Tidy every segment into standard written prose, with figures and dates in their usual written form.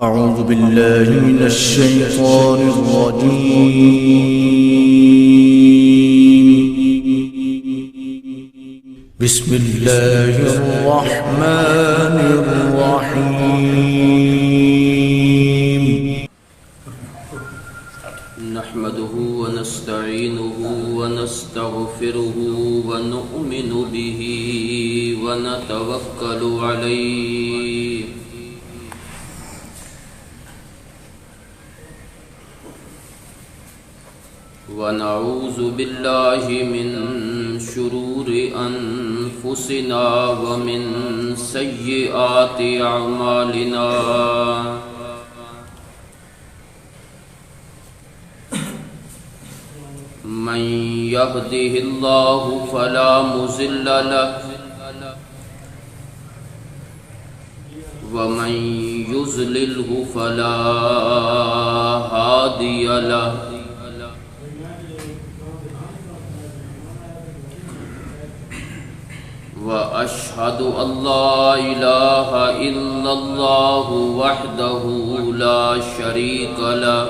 أعوذ بالله من الشيطان الرجيم. بسم الله الرحمن الرحيم. نحمده ونستعينه ونستغفره ونؤمن به ونتوكل عليه ونعوذ بالله من شرور أنفسنا ومن سيئات أعمالنا من يهده الله فلا مضل له ومن يضلله فلا هادي له وأشهد أن لا إله إلا الله وحده لا شريك له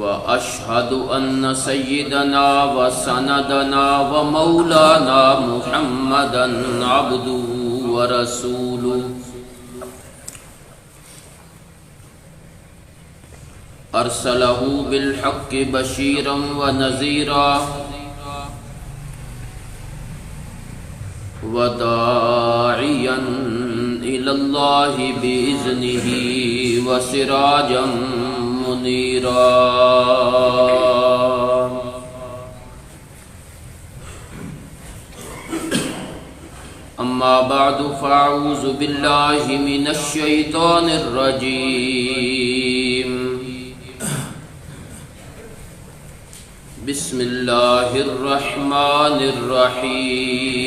وأشهد أن سيدنا وسندنا ومولانا محمدا عبده ورسوله أرسله بالحق بشيرا ونذيرا وداعيا إلى الله بإذنه وسراجا منيرا أما بعد فأعوذ بالله من الشيطان الرجيم. بسم الله الرحمن الرحيم.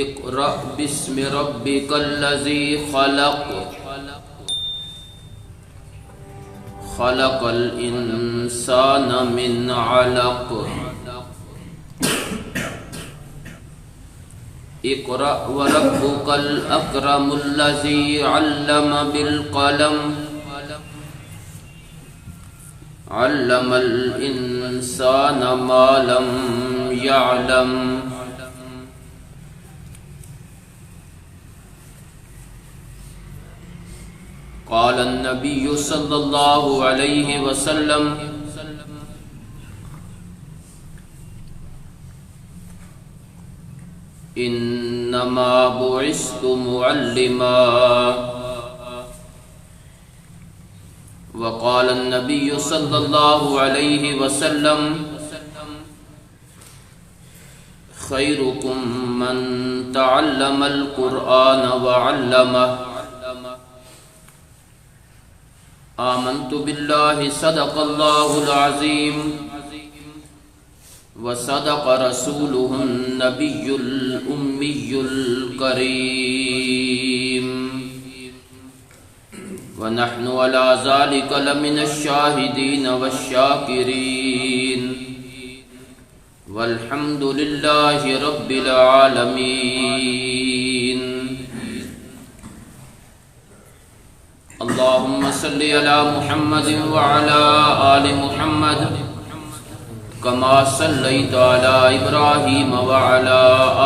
اقرأ باسم ربك الذي خلق خلق الإنسان من علق اقرأ وربك الأكرم الذي علم بالقلم علم الإنسان ما لم يعلم قال النبي صلى الله عليه وسلم إنما بعثت معلما وقال النبي صلى الله عليه وسلم خيركم من تعلم القرآن وعلمه آمنت بالله صدق الله العظيم وصدق رسوله النبي الأمي الكريم ونحن على ذلك لمن الشاهدين والشاكرين والحمد لله رب العالمين. اللهم صل على محمد وعلى آل محمد كما صليت على إبراهيم وعلى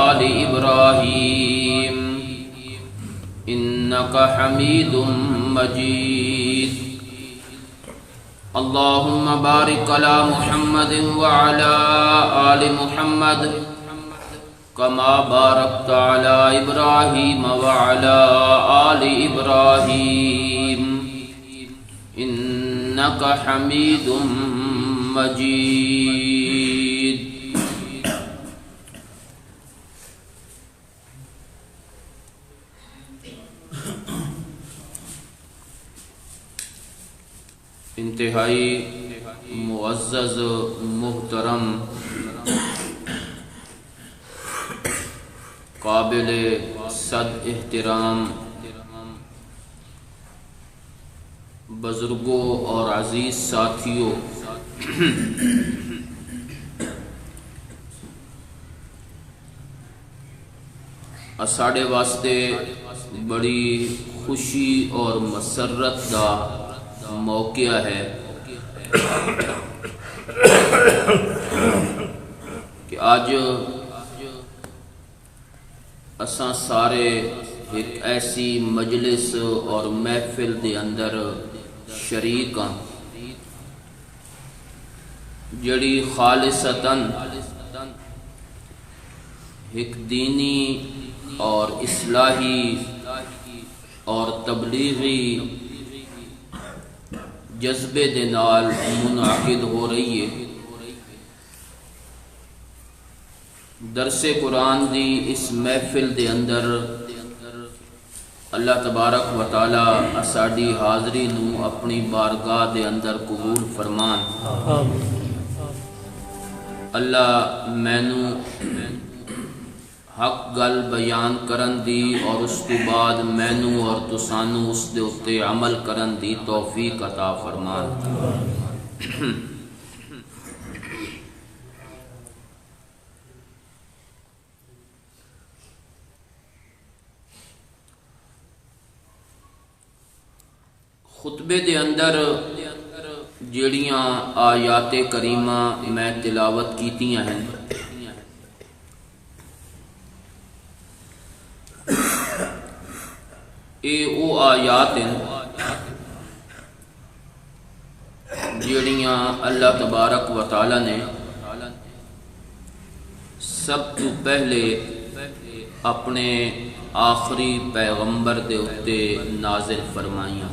آل إبراهيم إنك حميد مجيد. اللهم بارك على محمد وعلى آل محمد كما باركت على إبراهيم وعلى آل إبراهيم إنك حميد مجيد. انتہائی معزز محترم قابل صد احترام بزرگوں اور عزیز ساتھیوں، ساڈے واسطے بڑی خوشی اور مسرت دا موقع ہے کہ آج اساں سارے ایک ایسی مجلس اور محفل دے اندر شریک ہاں جڑی خالصتاً ایک دینی اور اصلاحی اور تبلیغی جذبے دے نال منعقد ہو رہی ہے۔ درس قرآن دی اس محفل دے اندر اللہ تبارک و تعالی ساڈی حاضری نو اپنی بارگاہ دے اندر قبول فرمان۔ اللہ مینو حق گل بیان کرن دی اور اس کے بعد مینو اور تسانو اس دے اتے عمل کرن دی توفیق عطا فرمان۔ خطبے دے اندر جیڑیاں آیات کریمہ میں تلاوت کیتیاں ہیں اے او آیات ہیں جیڑیاں اللہ تبارک و تعالی نے سب تو پہلے اپنے آخری پیغمبر دے اتے نازل فرمائیاں۔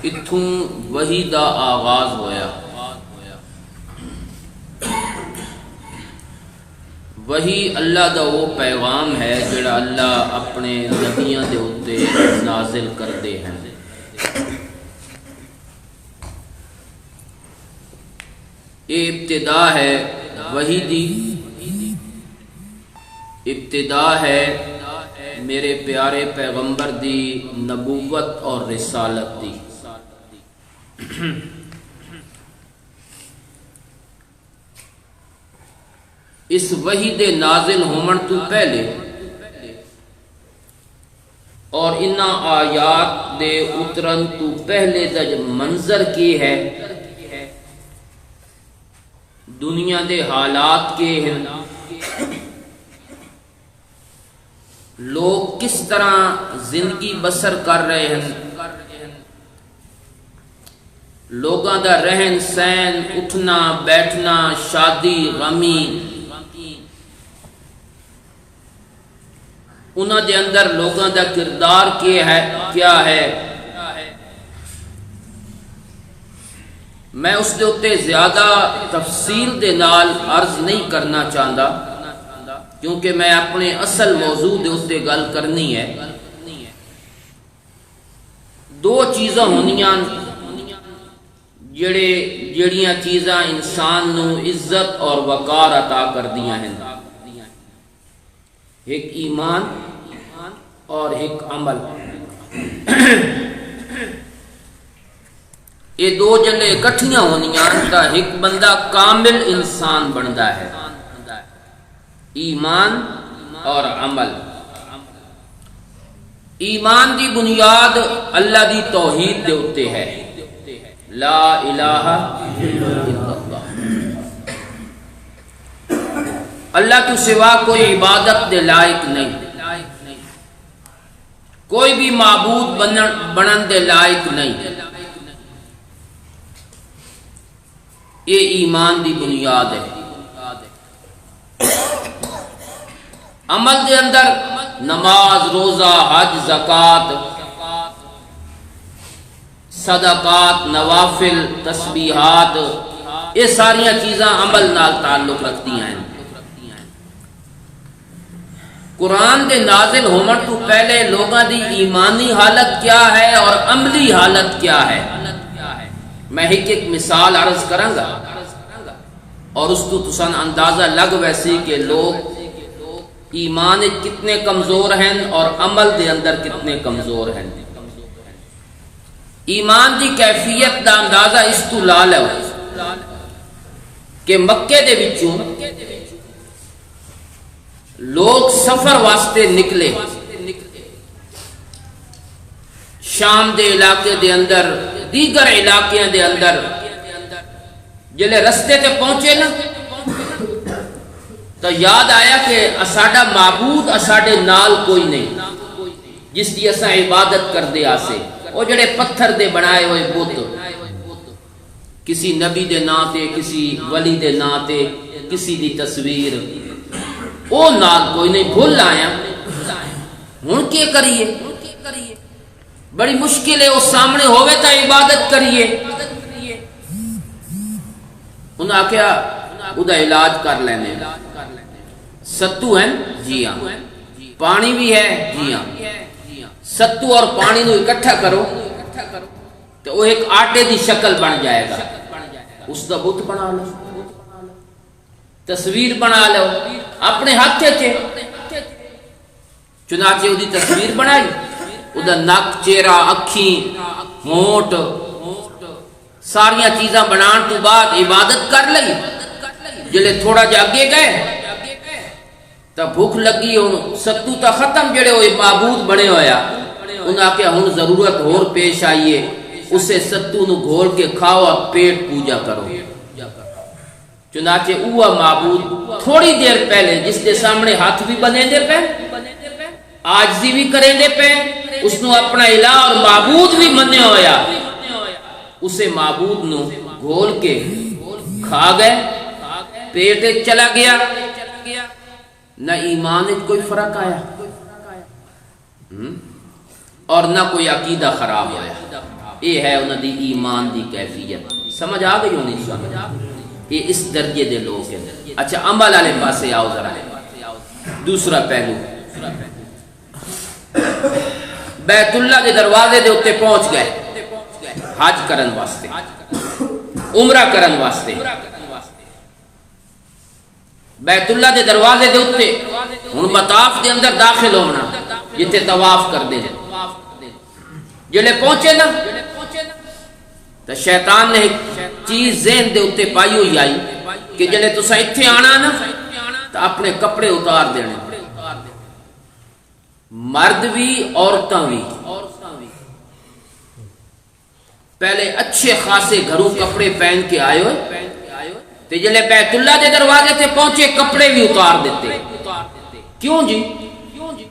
اتھوں وحی دا آغاز ہویا۔ وہی اللہ دا وہ پیغام ہے جڑا اللہ اپنے نبیاں دے اتے نازل کردے ہیں۔ یہ ابتدا ہے وحی دی، ابتدا ہے میرے پیارے پیغمبر دی نبوت اور رسالت دی۔ اس وحی دے نازل ہومن تو پہلے اور انہاں آیات دے اترن تو پہلے دا منظر کی ہے، دنیا دے حالات کے ہیں، لوگ کس طرح زندگی بسر کر رہے ہیں، لوگاں دا رہن سہن، اٹھنا بیٹھنا، شادی غمی، انہاں دے اندر لوگاں دا کردار کیا ہے۔ میں اس دے اتے زیادہ تفصیل دے نال عرض نہیں کرنا چاہتا کیونکہ میں اپنے اصل موضوع دے اتے گل کرنی ہے۔ دو چیزاں ہونیاں جڑیاں چیزاں انسان نو عزت اور وقار عطا کردیاں ہیں، ایک ایمان اور ایک عمل۔ یہ دو جلے اکٹھیاں ہونیاں تا ایک بندہ کامل انسان بندا ہے، ایمان اور عمل۔ ایمان دی بنیاد اللہ دی توحید دے اتے ہے، لا الہ الا اللہ، اللہ تو سوا کوئی عبادت دے لائق نہیں، کوئی بھی معبود بنن دے لائق نہیں۔ یہ ایمان دی بنیاد ہے۔ عمل دے اندر نماز، روزہ، حج، زکوٰۃ، صدقات، نوافل، تسبیحات، یہ ساریاں چیزاں عمل نال تعلق رکھتی ہیں۔ قرآن دے نازل ہومن تو پہلے لوگاں دی ایمانی حالت کیا ہے اور عملی حالت کیا ہے، میں ایک مثال عرض کروں گا اور اس تو تسان اندازہ لگ ویسی کہ لوگ ایمان کتنے کمزور ہیں اور عمل دے اندر کتنے کمزور ہیں۔ ایمان دی کیفیت دا اندازہ اس تو لا لو کہ مکے دے وچوں لوگ سفر واسطے نکلے شام دے علاقے دے اندر دیگر علاقے دے اندر جلے رستے تے پہنچے نا تو یاد آیا کہ اساڈا معبود اساڈے نال کوئی نہیں جس دی اساں عبادت کردے آسے وہ جڑے پتھر دے بنائے ہوئے بت کسی نبی دے نا تے کسی ولی دے نا تے کسی دی تصویر او نال کوئی نہیں بھول آیا ہن کی کریے بڑی مشکل ہے وہ سامنے ہوئے تا عبادت کریے انہاں کیا ادا علاج کر لینے ستو ہیں جی ہاں پانی بھی ہے جی ہاں ستو اور پانی نو اکٹھا کرو تو وہ ایک آٹے دی شکل بن جائے گا اس دا بت بنا لو تصویر بنا لو اپنے ہاتھ چے چنانچہ دی تصویر بنائی ادا نک چہرہ اکھیں ہونٹ ساریاں چیزاں بنان تو بعد عبادت کر لئی جلے تھوڑا جا اگے گئے تا بھوک لگی ہوں ستو تا ختم جڑے ہوئے معبود بنے ہویا انہاں کہ ہن ضرورت اور پیش آئیے اسے ستو نو گھول کے کھاؤ پیٹ پوجا کرو چنانچہ اوہ معبود تھوڑی دیر پہلے جس کے سامنے ہاتھ بھی بنے دے پہ آجزی بھی کریں دے پہ اس نو اپنا الہ اور معبود بھی منے ہویا اسے معبود نو گھول کے کھا گئے پیٹ چلا گیا نہ ایمان کوئی فرق آیا اور نہ کوئی عقیدہ خراب ہویا یہ ہے انہوں دی ایمان دی کیفیت سمجھ آ گئی ہونی سمجھ یہ اس درجے دے لوگ ہیں اچھا عمل والے پاسے آؤ ذرا دوسرا پہلو بیت اللہ کے دروازے دے اتے پہنچ گئے حج کرن واسطے عمرہ کرن واسطے بیت اللہ دے دروازے دے اتے ہن مطاف دے اندر داخل ہونا جتے طواف کر دے جلے پہنچے نا تو شیطان نے ایک چیز ذہن دے اتے پائی ہوئی آئی کہ جلے تسا اتھے آنا نا تو اپنے کپڑے اتار دینے مرد بھی عورتاں بھی پہلے اچھے خاصے گھروں کپڑے پہن کے آئے ہوئے تے جلے بیت اللہ دے دروازے تے پہنچے کپڑے بھی اتار دیتے کیوں جی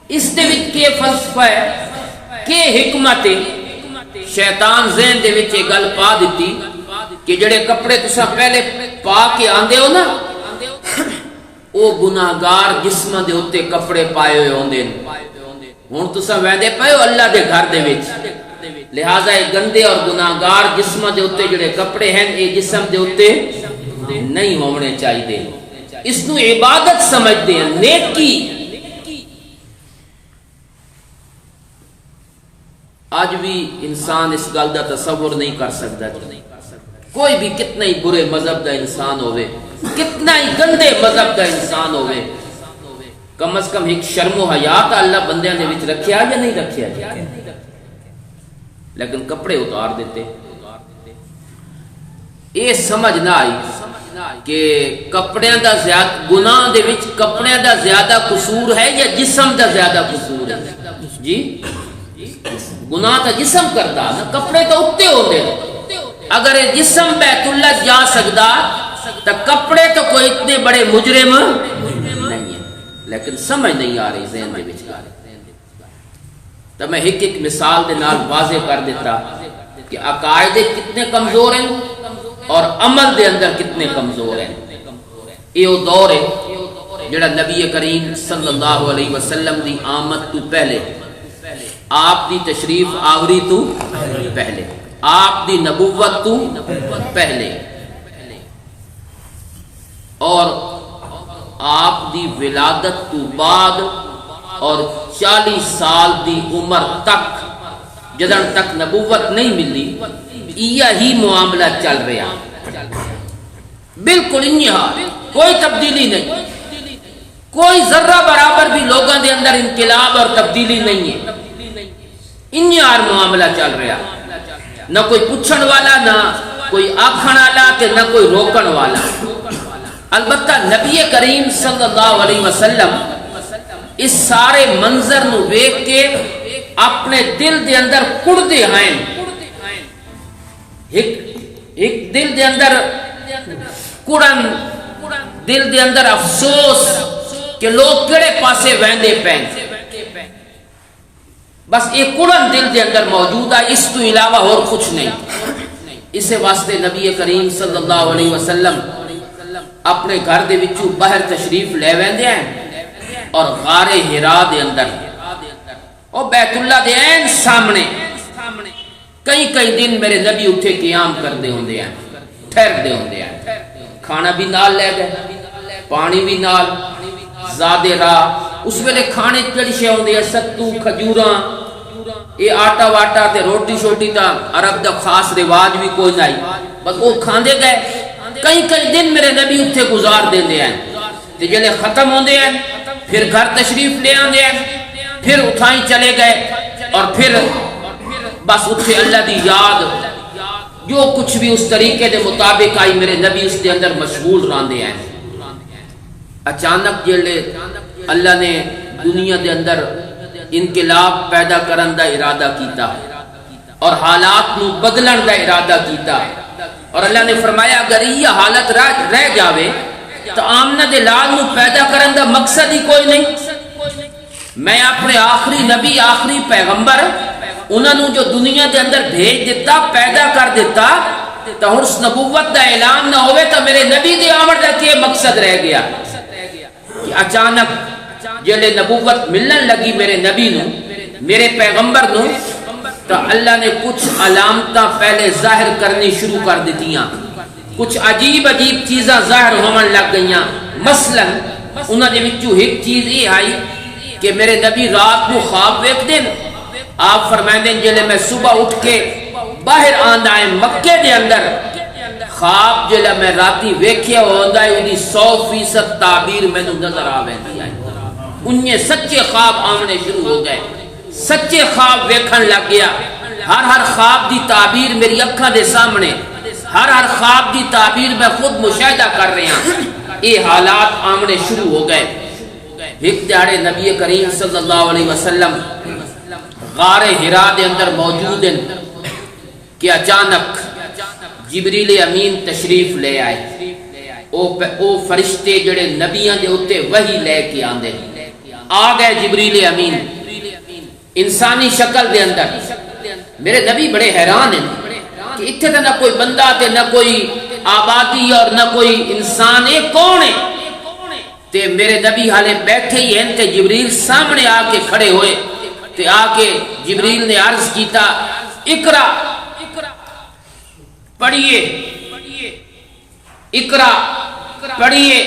اس دے وچ کے فلسفہ ہے کہ حکمت شیطان ذہن دے وچ گل پا دیتی کہ جڑے کپڑے تساں پہلے پا کے آندے ہو نا او گناہگار جسم دے اوتے کپڑے پائے ہوئے ہوندے ہن تساں ویندے پئے ہو اللہ دے گھر دے وچ لہذا یہ گندے اور گناہگار جسم دے اوتے جڑے کپڑے ہیں اے جسم دے اوتے نہیں ہونے چاہیے اس نو عبادت سمجھتے ہیں نیکی آج بھی انسان اس گل دا تصور نہیں کر سکتا کوئی بھی کتنا ہی برے مذہب دا انسان ہوئے کتنا ہی گندے مذہب دا انسان ہوئے کم از کم ایک شرم و حیات اللہ بندیاں دے وچ رکھیا یا نہیں رکھیا لیکن کپڑے اتار دیتے یہ سمجھ نہ آئی کہ کپڑے دا زیادہ گناہ دے وچ کپڑے دا زیادہ قصور ہے یا جسم دا زیادہ قصور ہے جی گناہ تا جسم کرتا نا کپڑے تو اتے ہوتے اگر جسم بیت اللہ جا سکتا تو کپڑے تو کوئی اتنے بڑے مجرم نہیں ہیں لیکن سمجھ نہیں آ رہی ذہن دے وچ تو میں ایک مثال دے نال واضح کر دیتا کہ عقائد کتنے کمزور ہیں اور عمل دے اندر کتنے کمزور ہیں یہ وہ دور ہے جڑا نبی کریم صلی اللہ علیہ وسلم دی آمد تو پہلے آپ دی تشریف آوری تو پہلے آپ دی نبوت تو پہلے اور آپ دی ولادت تو بعد اور 40 سال دی عمر تک جدن تک نبوت نہیں ملی یہی معاملہ چل رہا بالکل کوئی تبدیلی نہیں کوئی ذرہ برابر بھی لوگوں دے اندر انقلاب اور تبدیلی نہیں ہے انہار معاملہ چل رہا نہ کوئی پوچھن والا نہ کوئی آکھن والا کہ نہ کوئی روکن والا البتہ نبی کریم صلی اللہ علیہ وسلم اس سارے منظر نو ویکھ کے اپنے دل دے اندر کڑدے ہیں، ایک دل دے اندر کڑن، دل دے اندر افسوس کہ لوگ کیڑے پاسے ویندے پین، بس ایک کڑن دل دے اندر موجود ہے، اس تو علاوہ اور کچھ نہیں۔ اس واسطے نبی کریم صلی اللہ علیہ وسلم اپنے گھر دے وچوں باہر تشریف لے ویندے ہیں اور غار ہرا دے اندر اور بیت اللہ دے عین سامنے کئی دن میرے نبی اٹھے قیام کردے ہوندے ہیں، ٹھہردے ہوندے ہیں، کھانا بھی نال لے گئے، پانی بھی نال، زادے راہ اس ویلے کھانے کیڑی شے ہوندی ہے، ستو کھجوراں، یہ آٹا واٹا تے روٹی شوٹی تا عرب دا خاص رواج بھی کوئی نہیں، بس وہ کھاندے گئے۔ کئی دن میرے نبی اتھے گزار دیندے ہیں، تے جلے ختم ہوندے ہیں پھر گھر تشریف لے آندے ہیں، پھر اٹھائیں چلے گئے اور پھر بس اتھے اللہ دی یاد جو کچھ بھی اس طریقے دے مطابق آئی میرے نبی اس دے اندر مشغول راندے ہیں۔ اچانک جلے اللہ نے دنیا دے اندر انقلاب پیدا کرن دا ارادہ کیتا اور حالات نو بدلن دا ارادہ کیتا، اور اللہ نے فرمایا اگر یہ حالت رہ جاوے تو آمنہ دے لال نو پیدا کرن دا مقصد ہی کوئی نہیں۔ میں اپنے آخری نبی آخری پیغمبر انہوں نے جو دنیا دے اندر بھیج دیتا پیدا کر دیتا تو اس نبوت دا اعلان نہ ہوئے تو میرے نبی دے آمد دا کیا مقصد رہ گیا کہ اچانک جلے نبوت ملن لگی میرے نبی نو میرے پیغمبر نو تو اللہ نے کچھ علامتاں پہلے ظاہر کرنی شروع کر دیتیاں، کچھ عجیب چیزاں ظاہر ہومن لگ گئیاں۔ مثلا انہوں نے وچوں ایک چیز یہ آئی کہ میرے نبی رات کو خواب ویکھ دیں، آپ فرمائیں دیں جلے میں صبح اٹھ کے باہر آندہ ہے مکے دے اندر خواب جلے میں راتی ویکھیا ہوندہ ہے انہی 100% تعبیر میں نظر آوے دیا ہے، انہیں سچے خواب آمنے شروع ہو گئے، سچے خواب ویکھن لگ گیا، ہر خواب دی تعبیر میری اکھاں دے سامنے، ہر خواب دی تعبیر میں خود مشاہدہ کر رہے ہیں، یہ حالات آمنے شروع ہو گئے۔ ایک دیہڑے نبی کریم صلی اللہ علیہ وسلم غار ہرا دے اندر موجود ہیں کہ اچانک جبریل امین تشریف لے آئے، او فرشتے جڑے نبیاں دے اتے وحی لے کے آندے آ گئے۔ جبریل امین انسانی شکل دے اندر، میرے نبی بڑے حیران ہیں کہ اتھے تو نہ کوئی بندہ تے نہ کوئی آبادی اور نہ کوئی انسان ہے، کون ہے؟ تے میرے نبی حالے بیٹھے ہی ہیں تے جبریل سامنے آ کے کھڑے ہوئے تے آ کے جبریل نے عرض کیتا اقرا پڑھیے، اقرا پڑھیے۔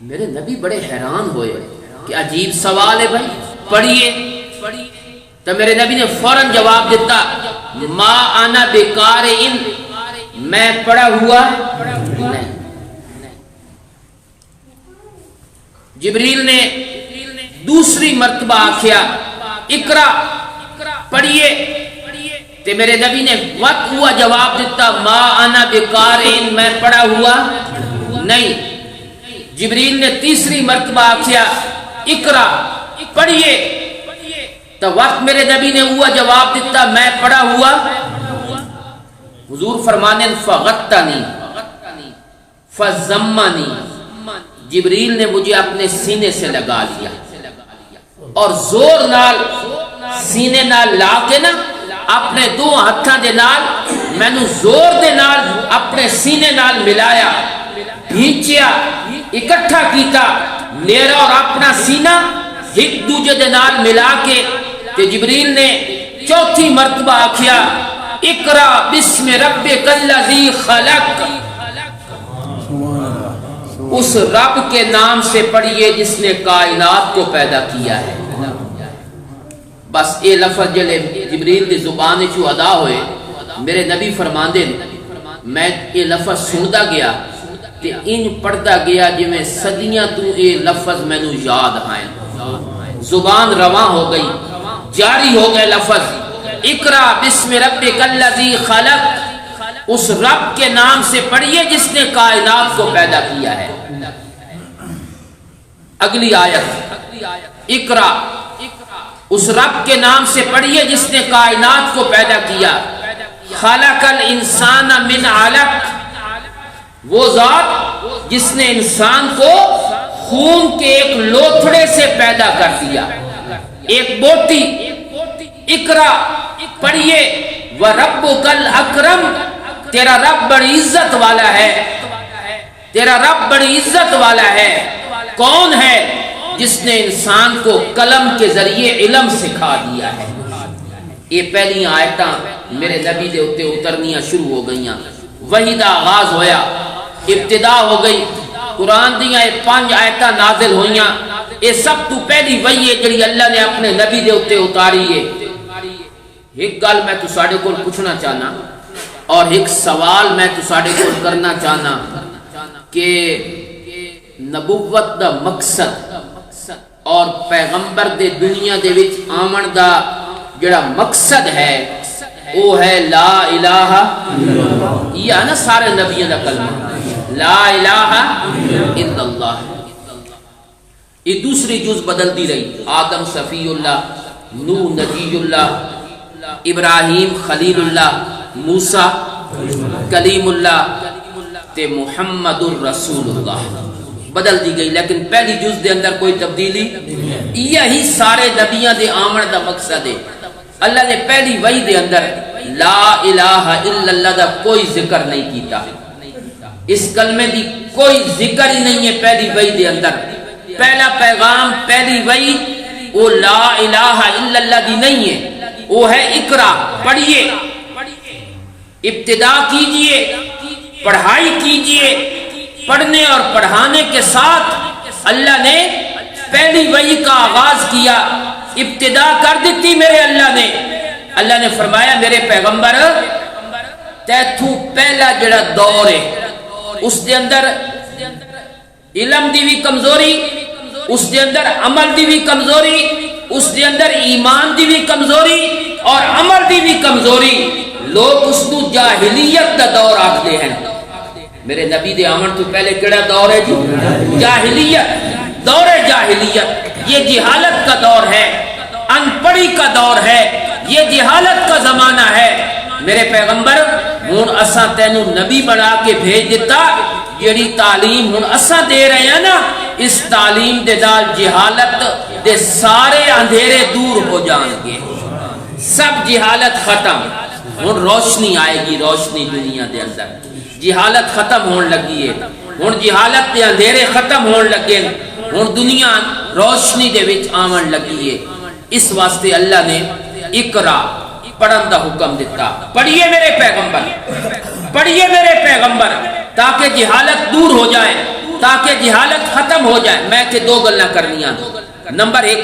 میرے نبی بڑے حیران ہوئے کہ عجیب سوال ہے بھائی، پڑھیے۔ تو میرے نبی نے فوراً جواب دیتا ما انا بقارئ، میں پڑھا ہوا نہیں۔ جبریل نے دوسری مرتبہ آکھیا اقرا پڑھیے، تے میرے نبی نے وقت ہوا جواب دیتا ما انا بقارئ، میں پڑھا ہوا نہیں۔ جبریل نے تیسری مرتبہ آکھیا اقرا پڑھیے، تو وقت میرے نبی نے ہوا جواب دیتا میں پڑھا ہوا۔ حضور فرمانے فغطنی فضمنی، جبریل نے مجھے اپنے سینے سے لگا لیا اور زور نال سینے نال لا کے نا اپنے دو ہتھاں دے نال مینوں زور دے نال اپنے سینے نال ملایا، بھیچیا، اکٹھا کیتا، میرا اور اپنا سینہ ایک دوجے دے نال ملا کے تے جبریل نے چوتھی مرتبہ آکھیا اقرا بسم ربک الذی خلق، اس رب کے نام سے پڑھیے جس نے کائنات کو پیدا کیا ہے۔ بس یہ لفظ جلے جبریل دی زبان چو ادا ہوئے، میرے نبی فرماندے میں یہ لفظ سندا گیا تے ان پڑھدا گیا جی میں صدیاں تو یہ لفظ میں نو یاد آئیں، زبان رواں ہو گئی، جاری ہو گئے لفظ اقرا بسم ربک الذی خلق۔ اس رب کے نام سے پڑھیے جس نے کائنات کو پیدا کیا ہے۔ اگلی آیت، اقرا، اس رب کے نام سے پڑھیے جس نے کائنات کو پیدا کیا۔ خلق الانسان من علق، وہ ذات جس نے انسان کو خون کے ایک لوتھڑے سے پیدا کر دیا، ایک بوٹی۔ اقرا، پڑھیے، وَرَبُّكَ الْأَكْرَمُ، تیرا رب بڑی عزت والا ہے، تیرا رب بڑی عزت والا ہے۔ کون ہے؟ جس نے انسان کو قلم کے ذریعے علم سکھا دیا ہے۔ یہ پہلی آیتاں میرے نبی دے اتے اترنیاں شروع ہو گئیاں، وحی دا آغاز ہویا، ابتدا ہو گئی۔ قرآن دیاں 5 آیتاں نازل ہوئیاں، یہ سب تو پہلی وحی ہے جڑی اللہ نے اپنے نبی دے اتے اتاری ہے۔ ایک گل میں تو ساڑے کو پوچھنا چاہنا اور ایک سوال میں تو ساڑے کو کرنا چاہنا کہ نبوت دا مقصد اور پیغمبر دے دنیا دے وچ آمن دا جڑا مقصد ہے وہ ہے لا الہ الا اللہ۔ یہ ہے نا سارے نبیوں دا کلمہ، لا الہ الا اللہ۔ یہ دوسری جز بدلتی رہی، آدم صفی اللہ، نوح نبی اللہ، ابراہیم خلیل اللہ، موسیٰ کلیم اللہ تے محمد الرسول اللہ، بدل دی گئی۔ لیکن پہلی جز دے اندر کوئی تبدیلی، یہی سارے نبیوں دے آمن دا مقصد ہے۔ اللہ نے پہلی وحی دے اندر لا الہ الا اللہ دا کوئی ذکر نہیں کیتا، اس کلمے دی کوئی ذکر ہی نہیں ہے پہلی وحی دے اندر۔ پہلا پیغام، پہلی وحی وہ لا الہ الا اللہ دی نہیں ہے، وہ ہے اقرا، پڑھیے، ابتدا کیجئے، پڑھائی کیجئے۔ پڑھنے اور پڑھانے کے ساتھ اللہ نے پہلی وحی کا آغاز کیا، ابتدا کر دیتی میرے اللہ نے۔ اللہ نے فرمایا میرے پیغمبر تیتھوں پہلا جڑا دور ہے اس دے اندر علم دی بھی کمزوری، اس دے اندر عمل دی بھی کمزوری، اس دے اندر ایمان دی بھی کمزوری اور عمل دی بھی کمزوری۔ لوگ اس کو جاہلیت دا دور آکھتے ہیں۔ میرے نبی دے آمن تو پہلے کیڑا دور ہے جی؟ جاہلیت، دور جاہلیت، یہ جہالت کا دور ہے، ان پڑھی کا دور ہے، یہ جہالت کا زمانہ ہے۔ میرے پیغمبر ہن اساں تینوں نبی بنا کے بھیج دیتا، جیڑی تعلیم ہن اساں دے رہے ہیں نا، اس تعلیم دے نال جہالت دے سارے اندھیرے دور ہو جان گے، سب جہالت ختم، ہن روشنی آئے گی، روشنی دنیا دے اندر۔ جہالت ختم ہون لگی ہے، ہن جہالت دے اندھیرے ختم ہون لگے، ہن دنیا روشنی دے وچ آون لگی ہے۔ اس واسطے اللہ نے اقرا پڑھن دا حکم دیتا، پڑھیے میرے پیغمبر، پڑھیے میرے پیغمبر، تاکہ جہالت دور ہو جائے، تاکہ جہالت ختم ہو جائے۔ میں کہ 2 گلاں کرنیاں۔ نمبر 1،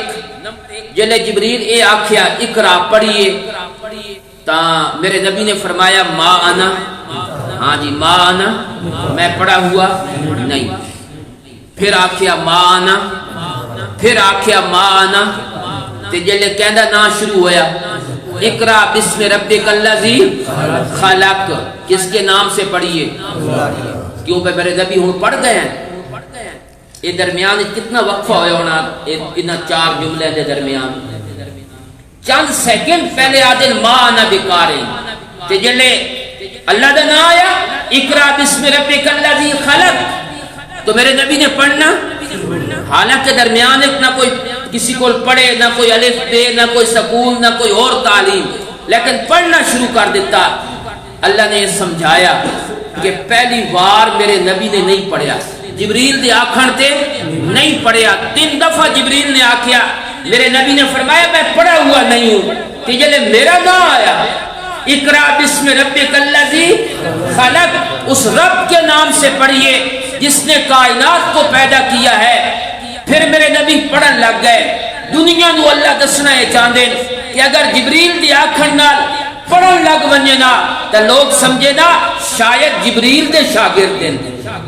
جلے جبریل اے آکھیا اقرا پڑھیے تا میرے نبی نے فرمایا ما انا، ہاں جی ما انا، میں پڑھا ہوا نہیں۔ پھر آکھیا ما انا، پھر آکھیا ما انا، تے جلے کہندا نا شروع ہویا اقرا بسم ربک الذی خلق، کس کے نام سے پڑھیے؟ کیوں پہ میرے نبی ہوں پڑھ گئے ہیں؟ یہ درمیان کتنا وقفہ ہویا ہونا ان 4 جملے دے درمیان؟ چند سیکنڈ پہلے آدن ما انا بکاریں، تے جلے اللہ دا نا آیا اقرا بسم ربک الذی خلق، تو میرے نبی نے پڑھنا، حالانکہ درمیان ایک نہ کوئی کسی کو پڑھے، نہ کوئی الف بے، نہ کوئی سکون، نہ کوئی اور تعلیم، لیکن پڑھنا شروع کر دیتا۔ اللہ نے یہ سمجھایا کہ پہلی بار میرے نبی نے نہیں پڑھیا، جبریل دے آکھن تے نہیں پڑھیا، 3 دفعہ جبریل نے آکھیا، میرے نبی نے فرمایا میں پڑھا ہوا نہیں ہوں، کہ جلے میرا نام آیا اقرا بسم ربک الذی خلق، اس رب کے نام سے پڑھیے جس نے کائنات کو پیدا کیا ہے۔ پھر میرے نبی پڑھن لگ گئے۔ دنیا نو اللہ دسنا یہ چاہتے کہ اگر جبریل دی آکھن نال پڑھن لگ ونجے نا تو لوگ سمجھے نا شاید جبریل دے شاگرد ہیں،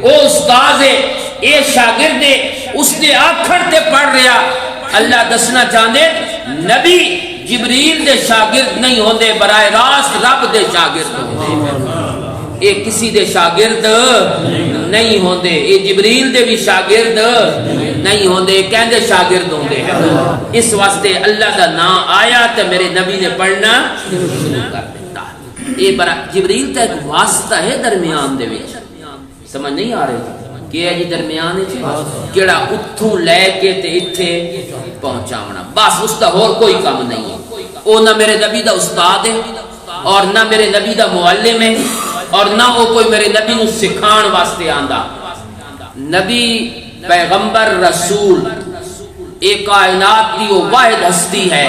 او استاد ہے، اے شاگرد ہے، اس دے آکھن تے پڑھ رہا۔ اللہ دسنا چاہتے نبی جبریل دے شاگرد نہیں ہوندے، براہ راست رب دے شاگرد ہوندے۔ اے کسی دے شاگرد نہیں ہوندے، اے جبریل دے بھی شاگرد نہیں ہوندے، کہندے شاگرد ہوندے ہیں۔ اس واسطے اللہ دا نام آیا تے میرے نبی نے پڑھنا شروع کر دیتا۔ اے برا جبریل تے ایک واسطہ ہے درمیان دے وچ، سمجھ نہیں آ رہی کہ ہے جی درمیان وچ کیڑا اتھوں لے کے تے ایتھے پہنچاونا، بس اس دا اور کوئی کام نہیں ہے۔ او نہ میرے نبی دا استاد ہے اور نہ میرے نبی دا معلم ہے اور نہ وہ کوئی میرے نبی نو سکھان واسطے آندا۔ نبی پیغمبر رسول ایک کائنات کی وہ واحد ہستی ہے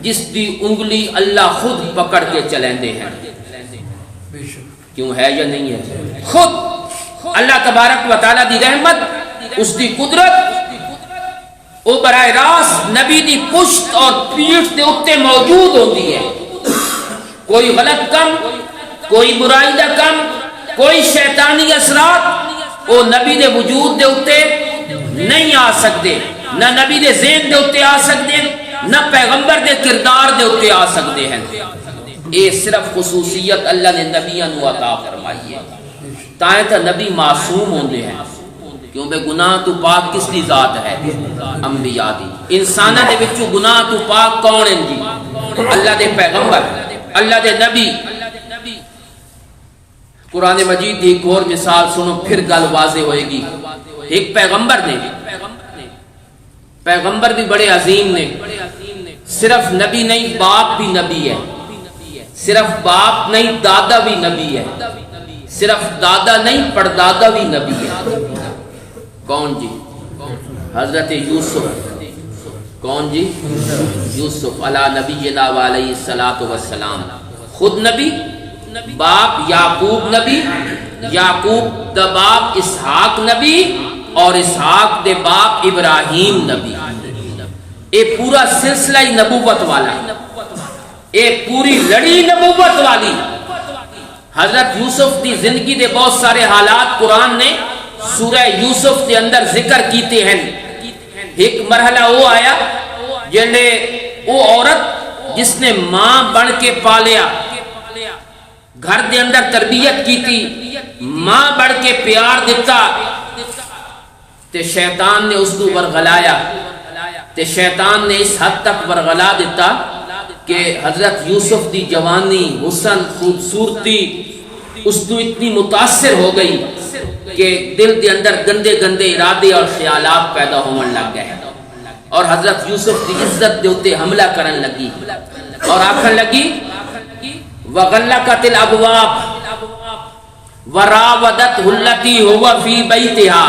جس دی انگلی اللہ خود پکڑ کے چلیندے ہیں۔ کیوں ہے یا نہیں ہے؟ خود اللہ تبارک و تعالی دی رحمت، اس دی قدرت وہ براہ راست نبی دی پشت اور پیٹھ دے اتے موجود ہوتی ہے۔ کوئی غلط کم، کوئی برائی دا کم، کوئی شیطانی اثرات وہ نبی دے وجود دے اتے نہیں آ سکتے، نہ نبی دے ذہن دے اتے آ سکتے ہیں، نہ پیغمبر دے کردار دے اتے آ سکتے ہیں۔ یہ صرف خصوصیت اللہ نے نبیوں کو عطا فرمائی ہے۔ تائیں تا نبی معصوم ہوندے ہیں، کیوں بے گناہ تو پاک کس دی ذات ہے؟ انبیاء دی۔ انسانہ دے وچوں گناہ تو پاک کون ہیں جی؟ اللہ دے پیغمبر، اللہ دے نبی۔ قرآن مجید دی ایک اور مثال سنو پھر گل واضح ہوئے گی۔ ایک پیغمبر نے، پیغمبر بھی بڑے عظیم نے، صرف نبی نہیں باپ بھی نبی ہے، صرف باپ نہیں دادا بھی نبی ہے، صرف دادا نہیں پردادا بھی نبی ہے۔ کون جی؟ حضرت یوسف۔ کون جی؟ یوسف علی نبینا و علیہ الصلوۃ والسلام۔ خود نبی، باپ یعقوب نبی، یعقوب دا باپ اسحاق نبی اور اسحاق دے باپ ابراہیم نبی۔ اے پورا سلسلہ نبوت والا، اے پوری لڑی نبوت والی۔ حضرت یوسف دی زندگی دے بہت سارے حالات قرآن نے سورہ یوسف کے اندر ذکر کیتے ہیں۔ ایک مرحلہ وہ آیا جنہیں وہ عورت جس نے ماں بن کے پالیا، گھر دے اندر تربیت کی تھی، ماں بڑھ کے پیار دیتا، تے شیطان نے اس کو ورغلایا، تے شیطان نے اس حد تک ورغلا دیتا کہ حضرت یوسف دی جوانی، حسن، خوبصورتی اس کو اتنی متاثر ہو گئی کہ دل دے اندر گندے گندے ارادے اور خیالات پیدا ہونے لگ گئے، اور حضرت یوسف دی عزت دے اتے حملہ کرن لگی اور آکھن لگی وَغَلَّقَتِ الْأَبْوَابَ وَرَاوَدَتْهُ الَّتِي هُوَ فِي بَيْتِهَا۔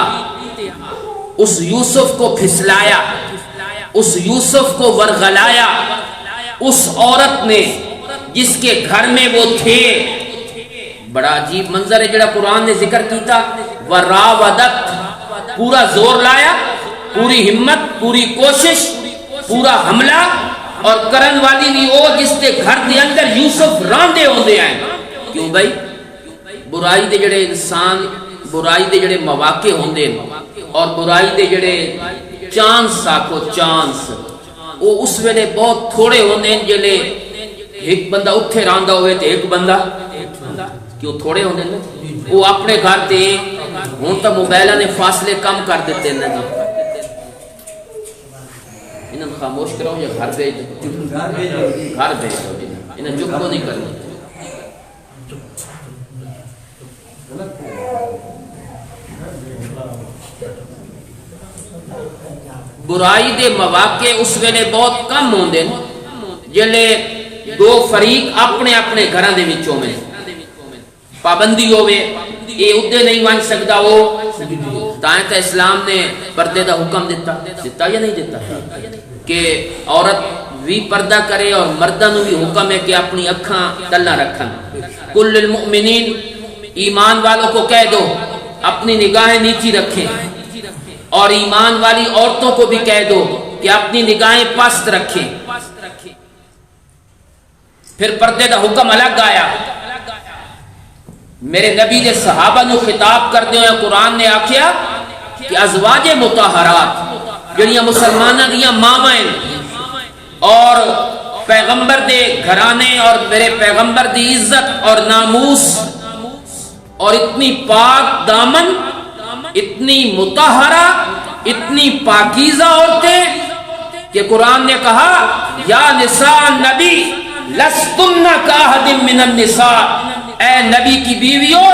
اس یوسف کو پھسلایا، اس یوسف کو ورغلایا اس عورت نے جس کے گھر میں وہ تھے۔ بڑا عجیب منظر ہے جڑا قرآن نے ذکر کیتا۔ وَرَاوَدَتْ، پورا زور لایا، پوری ہمت، پوری کوشش، پورا حملہ، اور کرن والی بھی وہ جس کے گھر دے اندر یوسف راندے ہوندے ہیں۔ کیوں بھائی؟ برائی دے جڑے انسان، برائی دے جڑے مواقع ہوندے اور برائی دے جڑے چانس آکھو چانس، وہ اس ویلے بہت تھوڑے ہوندے ہیں جلے ایک بندہ اتھے راندہ ہوئے تے ایک بندہ، کیوں تھوڑے ہوندے ہیں؟ وہ اپنے گھر تے ہون تا موبائلہ نے فاصلے کم کر دیتے ہیں جی۔ انہوں خاموش کرو یا گھر بھیج دو، گھر بھیج دو جی، انہیں چپ کو نہیں کرنا۔ برائی دے مواقع اس ویلے بہت کم ہوندے جلے دو فریق اپنے اپنے گھراں دے وچوں میں پابندی ہوئے، یہ ادھے نہیں ون سکتا وہ تائیں تا اسلام نے پردے دا حکم دیتا یا نہیں دیتا کہ عورت بھی پردہ کرے اور مردہ نو بھی حکم ہے کہ اپنی اکھاں تلہ رکھن۔ کل المؤمنین، ایمان والوں کو کہہ دو اپنی نگاہیں نیچی رکھیں، اور ایمان والی عورتوں کو بھی کہہ دو کہ اپنی نگاہیں پست رکھیں۔ پھر پردے دا حکم الگ آیا۔ میرے نبی نے صحابہ نو خطاب کردے ہوئے قرآن نے آکھیا کہ ازواج مطہرات جنیاں مسلمانہ دیاں ماوائیں اور پیغمبر دے گھرانے اور میرے پیغمبر دی عزت اور ناموس اور اتنی پاک دامن، اتنی مطہرہ، اتنی پاکیزہ عورتیں کہ قرآن نے کہا یا نساء نبی لستن کاحد من النساء، اے نبی کی بیویوں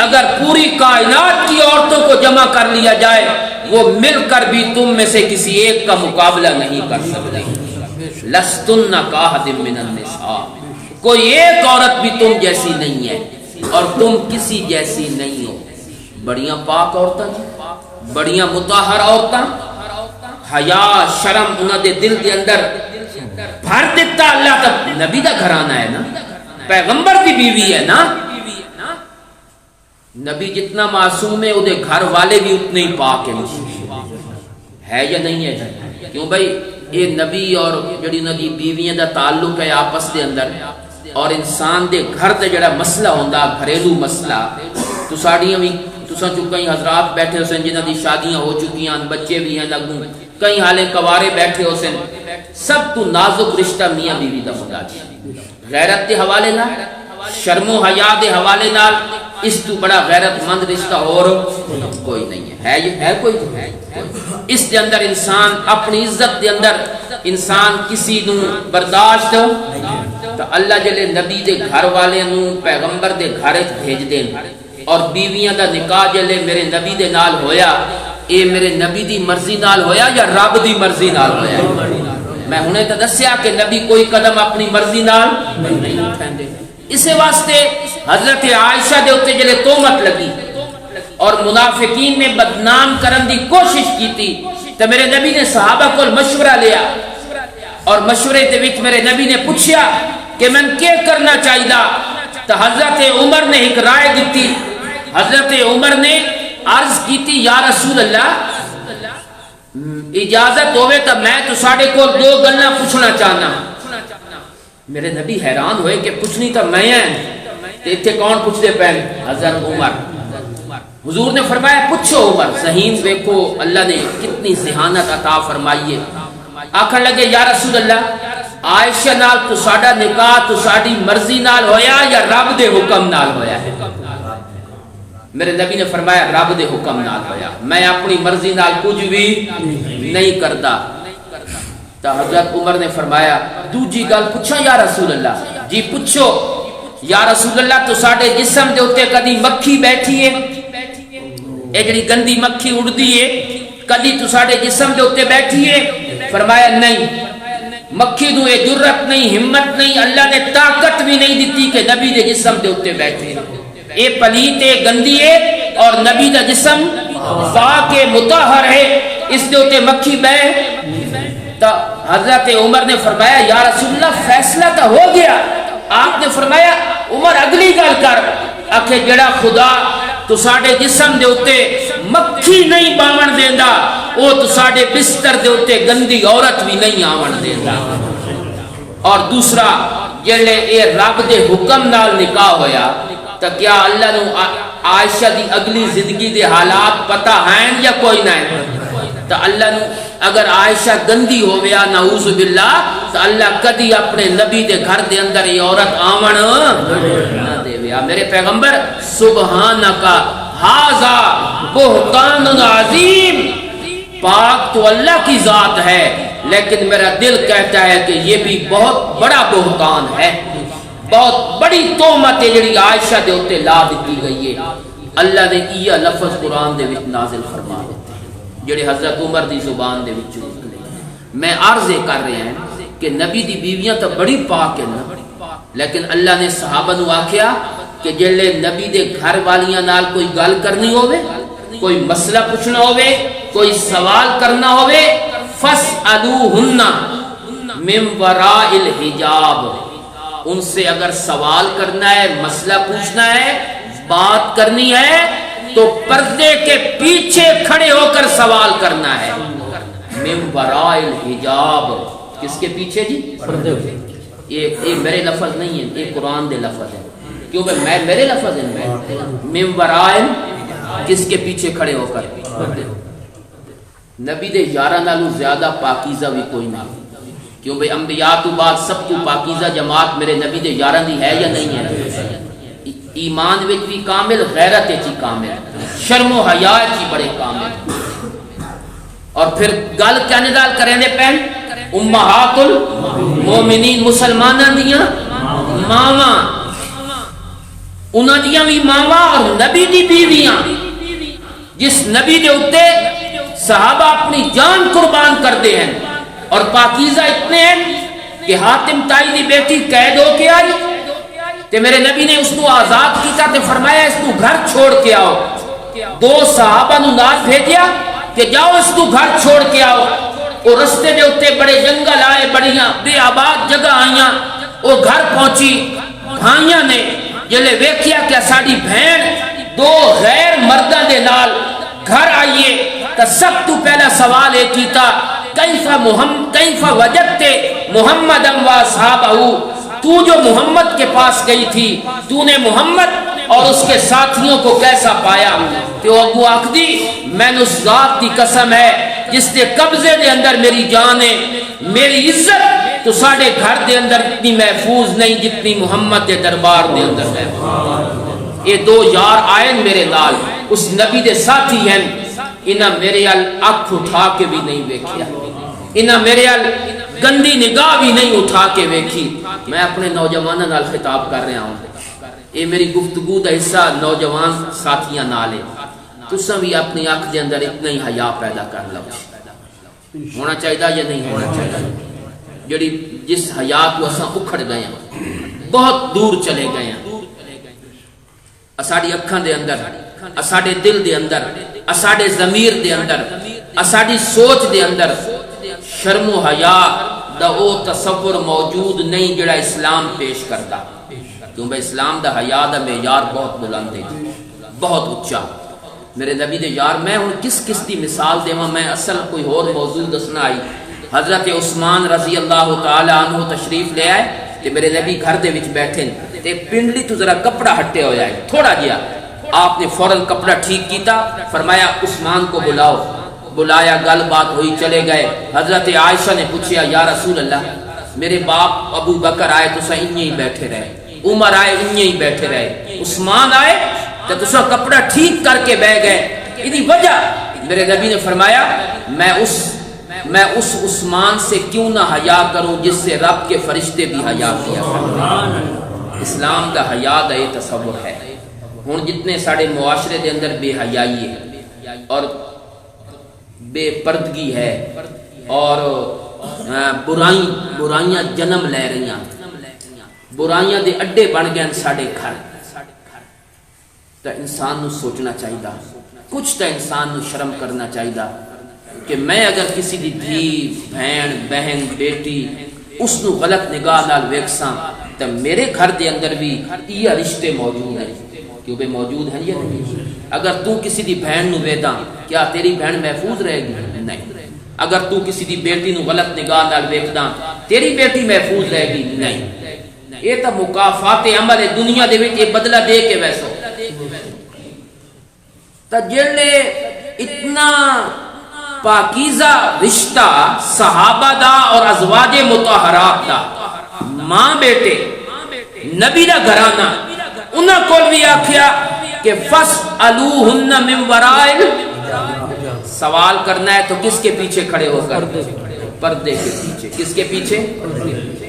اگر پوری کائنات کی عورتوں کو جمع کر لیا جائے وہ مل کر بھی تم میں سے کسی ایک کا مقابلہ نہیں کر سکتے۔ لستن کاحد من النساء، کوئی ایک عورت بھی تم جیسی نہیں ہے اور تم کسی جیسی نہیں ہو۔ بڑیاں پاک عورتیں، بڑیاں مطہر عورتیں، حیا شرم انہاں دے دل دے اندر بھر دیتا۔ اللہ تک نبی دا گھرانہ ہے نا، پیغمبر دی بیوی ہے نا، نبی جتنا معصوم ہے وہ گھر والے بھی اتنے ہی پاک ہیں، ہے یا نہیں ہے؟ کیوں بھائی یہ نبی اور جڑی انہاں دی بیویاں دا تعلق ہے آپس دے اندر، اور انسان دے گھر دے جڑا مسئلہ ہوندا گھریلو مسئلہ، تو ساڑیاں بھی تساں چوں کئی حضرات بیٹھے ہو سن جنہاں دی شادیاں ہو چکی ہیں، بچے بھی ہیں لگوں، کئی حالے کوارے بیٹھے ہو سن، سب تو نازک رشتہ میاں بیوی دا ہوندا جی، غیرت دے حوالے نال، شرم و حیا دے حوالے نال اس تو بڑا غیرت مند رشتہ اور کوئی نہیں ہے۔ ہے کوئی؟ اس دے اندر انسان اپنی عزت دے اندر انسان کسی نو برداشت تو اللہ جلے نبی دے گھر والے نو پیغمبر دے گھر بھیج دین، اور بیویاں دا نکاح جلے میرے نبی دے نال ہویا، اے میرے نبی دی مرضی نال ہویا یا رب دی مرضی نال ہویا؟ میں انہیں تو دسیا کہ نبی کوئی قدم اپنی مرضی نال نہیں اٹھاندے۔ اسے واسطے حضرت عائشہ دے اوتے جلے تہمت لگی اور منافقین نے بدنام کرن دی کوشش کی تھی تو میرے نبی نے صحابہ کو مشورہ لیا، اور مشورے دے وچ میرے نبی نے پوچھا کہ میں کیا کرنا چاہیے، تو حضرت عمر نے ایک رائے دیتی۔ حضرت عمر نے عرض کی تھی یا رسول اللہ اجازت ہوئے تو میں تو ساڑے کو دو گلنا پوچھنا چاہنا۔ میرے نبی حیران ہوئے کہ پوچھنی تو میں ہیں، تے کون پوچھ دے پہن؟ حضرت عمر۔ حضور نے فرمایا پوچھو عمر، ذہین دیکھو اللہ نے کتنی ذہانت عطا فرمائی ہے۔ آکھن لگے یا رسول اللہ عائشہ نال تو ساڑا نکاح تو ساڑی مرضی نال ہویا یا رب دے حکم نال ہویا ہے؟ میرے نبی نے فرمایا رب دے حکم نال ہویا، میں اپنی مرضی نال کچھ بھی نہیں کرتا۔ تو حضرت عمر نے فرمایا دوجی گل پوچھا یا رسول اللہ؟ جی پوچھو یا رسول اللہ، تو ساڑے جسم دے ہوتے کدی مکھی بیٹھی ہے، اے جڑی گندی مکھی اڑدی ہے، کدی تو ساڑے جسم دے ہوتے بیٹھی ہے؟ فرمایا نہیں، مکھی دو یہ جرت نہیں، ہمت نہیں، اللہ نے طاقت بھی نہیں دیتی کہ نبی دے جسم دے ہوتے بیٹھے۔ اے پلیت ہے، گندی ہے، اور نبی دا جسم پاک مطہر ہے، اس دے ہوتے مکھی بے۔ تو حضرت عمر نے فرمایا یا رسول اللہ فیصلہ تو ہو گیا۔ آپ نے فرمایا عمر اگلی گل کر، آکھے جڑا خدا تو ساڑے جسم دے ہوتے مکھی نہیں باون دیندا، وہ تو ساڑے بستر دے ہوتے گندی عورت بھی نہیں آون دیندا۔ اور دوسرا جلے اے رب دے حکم نال نکاح ہویا تو کیا اللہ نے عائشہ دی اگلی زندگی دے حالات پتہ ہیں یا کوئی نہیں؟ تو اللہ نے اگر عائشہ گندی ہو گیا نعوذ باللہ تو اللہ کدی اپنے نبی دے گھر دے اندر یہ عورت آمن نہ دے گیا۔ میرے پیغمبر سبحانکا ھذا بہتان عظیم، پاک تو اللہ کی ذات ہے لیکن میرا دل کہتا ہے کہ یہ بھی بہت بڑا بہتان ہے، بہت بڑی تہمت ہے جڑی عائشہ دے اوتے لا دتی گئی ہے۔ اللہ نے یہ لفظ قرآن دے وچ نازل فرما دیتے جڑے حضرت عمر دی زبان دے وچ نکلے۔ میں عرض کر رہے ہیں کہ نبی دی بیویاں تو بڑی پاک ہیں نا، لیکن اللہ نے صحابہ نو آکھیا کہ جڑے نبی دے گھر والیاں نال کوئی گل کرنی ہوے، کوئی مسئلہ پوچھنا ہوے، کوئی سوال کرنا ہوے، فاسألوہن من وراء الحجاب، ان سے اگر سوال کرنا ہے، مسئلہ پوچھنا ہے، بات کرنی ہے تو پردے کے پیچھے کھڑے ہو کر سوال کرنا ہے۔ من وراء الحجاب، کس کے پیچھے جی؟ پردے۔ یہ میرے لفظ نہیں ہے، یہ قرآن دے لفظ ہے، کیوں کہ میں میرے لفظ ہیں۔ من وراء کس کے پیچھے کھڑے ہو کر؟ نبی دے یاراں نالوں زیادہ پاکیزہ بھی کوئی نہیں، کیوں بھئی انبیاء تو بعد سب تو پاکیزہ جماعت میرے نبی دے یاراں دی ہے یا نہیں ہے؟ ایمان وچ بھی کامل، غیرت وچ بھی کامل، شرم و حیا وچ بھی بڑے کامل. اور پھر گل کیا نال کریں دے پین امہات المومنین، مسلماناں دیاں ماواں، انہاں دیاں بھی ماواں اور نبی دی بیویاں، جس نبی دے اُتے صحابہ اپنی جان قربان کرتے ہیں. اور پاکیزہ اتنے ہیں کہ حاتم تائی دی بیٹی قید ہو کے آئی تے میرے نبی نے اس کو آزاد کیتا تے فرمایا اس کو گھر چھوڑ کے آؤ. 2 صحابہ نو نال بھیجیا کہ جاؤ اس کو گھر چھوڑ کے آؤ. وہ رستے دے اتے بڑے جنگل آئے، بڑیاں بے آباد جگہ آئیاں. وہ گھر پہنچی، بھائیاں نے جلے ویکھیا کہ ساڈی بہن 2 غیر مرداں دے نال گھر آئیے تو سب تو پہلا سوال یہ کیتا کیف وجدت محمد و اصحابہ، تو جو محمد کے پاس گئی تھی تو نے محمد اور اس کے ساتھیوں کو کیسا پایا؟ کہ وہ ابو آخدی میں نے اس ذات کی قسم ہے جس نے قبضے دے اندر میری جان ہے، میری عزت تو ساڑھے گھر دے اندر اتنی محفوظ نہیں جتنی محمد دے دربار دے اندر ہے. یہ 2 یار آئے میرے نال، اس نبی دے ساتھی ہیں. انہاں میرے ال اکھ اٹھا کے بھی نہیں ویکھیا، انہاں میرے ال گندی نگاہ بھی نہیں اٹھا کے ویکھی. میں اپنے نوجوانوں نال خطاب کر رہا ہوں، یہ میری گفتگو دا حصہ نوجوان ساتھیاں نال ہے. تساں بھی اپنی اکھ دے اندر اتنا ہی حیا پیدا کر لو. ہونا چاہیے یا نہیں ہونا چاہیے؟ جڑی جس حیا کو اساں اکھڑ گئے ہیں، بہت دور چلے گئے ہیں. اساڑی اکھاں دے اندر، اساڑے دل دے اندر، اساڑے ضمیر دے اندر، اساڑی سوچ دے اندر شرم و حیا دا او تصور موجود نہیں جڑا اسلام پیش کرتا. کیونکہ اسلام دا حیا دا معیار بہت بلند ہے، بہت اچا. میرے نبی دے یار میں ہوں کس دی مثال دیواں، میں اصل کوئی اور موضوع دسنا آئی. حضرت عثمان رضی اللہ تعالی عنہ تشریف لے آئے تے میرے نبی گھر دے وچ بیٹھے تے پنڈلی تو ذرا کپڑا ہٹے ہو جائے تھوڑا جیا. آپ نے فوراً کپڑا ٹھیک کیتا، فرمایا عثمان کو بلاؤ. بلایا، گل بات ہوئی، چلے گئے. حضرت عائشہ نے پوچھا یا رسول اللہ میرے باپ ابو بکر آئے تو انہیں ہی بیٹھے رہے، عمر آئے انہیں ہی بیٹھے رہے، عثمان آئے تو تسا کپڑا ٹھیک کر کے بیٹھ گئے، ادھی وجہ؟ میرے نبی نے فرمایا میں اس عثمان سے کیوں نہ حیا کروں جس سے رب کے فرشتے بھی حیا کیا کرتے. اسلام دا حیا دا یہ تصور ہے. ہن جتنے ساڑے معاشرے دے اندر بے حیائی ہے اور بے پردگی ہے اور برائیاں جنم لے رہی ہیں، برائیاں دے اڈے بن گئے ساڑے گھر. تو انسان نو سوچنا چاہیے، کچھ تو انسان نو شرم کرنا چاہیے کہ میں اگر کسی دی دھی بہن بہن بیٹی اس نو غلط نگاہ نال ویکھساں تو میرے گھر دے اندر بھی یہ رشتے موجود ہیں. کیونکہ موجود ہیں یا نہیں؟ اگر تو کسی دی بہن نو ویدا کیا تیری بہن محفوظ رہے گی؟ نہیں. اگر تو کسی دی بیٹی نو غلط نگاہ نال ویکھدا تیری بیٹی محفوظ رہے گی؟ نہیں. یہ تو مکافات عمل ہے دنیا دے وچ، یہ بدلہ دے کے ویسو. تا جڑے اتنا پاکیزہ رشتہ صحابہ دا اور ازواج مطہرات دا، ماں بیٹے نبی دا گھرانہ، انہاں کول بھی آکھیا کہ فَاسْأَلُوهُنَّ مِنْ وَرَائِلْ، سوال کرنا ہے تو کس کے پیچھے کھڑے ہو کر؟ پردے کے پیچھے. کس کے پیچھے؟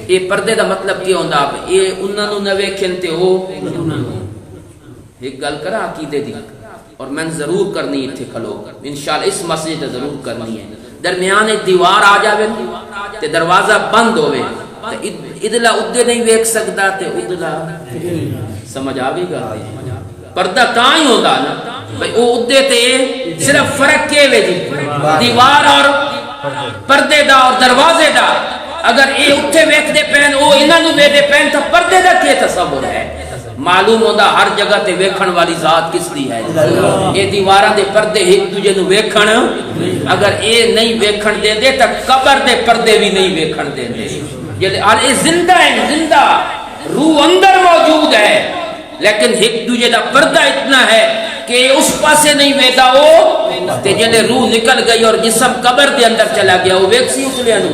یہ پردے دا مطلب کیا ہوندہ آپ یہ انہاں نو نوے کھنتے ہو. ایک گل کرا عقیدے دی اور میں ضرور کرنی تھے کھلو انشاءاللہ اس مسجد ضرور کرنی ہے. درمیان ایک دیوار آ جاوے تے دروازہ بند ہوئے تے ادلا ادھے نہیں ویکھ سکتا تے ادلا سمجھ آوے گا. پردہ تاں ہی ہوتا نا بھئی او ادھے تے صرف فرق کے وے جی دیوار اور پردے دا اور دروازے دا. اگر اے اتھے ویکھ دے پین او انہاں نو وے دے پین تو پردے دا کیا تصور ہے؟ معلوم ہوتا ہر جگہ تے ویکھن والی ذات کس دی ہے. اے دیواراں دے پردے ایک دوجے نو ویکھن، اگر اے نہیں ویکھن دے دے تے قبر دے پردے بھی نہیں ویکھن دے دے. اور اے زندہ ہے، زندہ روح اندر موجود ہے لیکن ایک دوجے دا پردہ اتنا ہے کہ اس پاسے نہیں ویدا او تے جلے روح نکل گئی اور جسم قبر دے اندر چلا گیا وہ ویکسی اتلیا نو.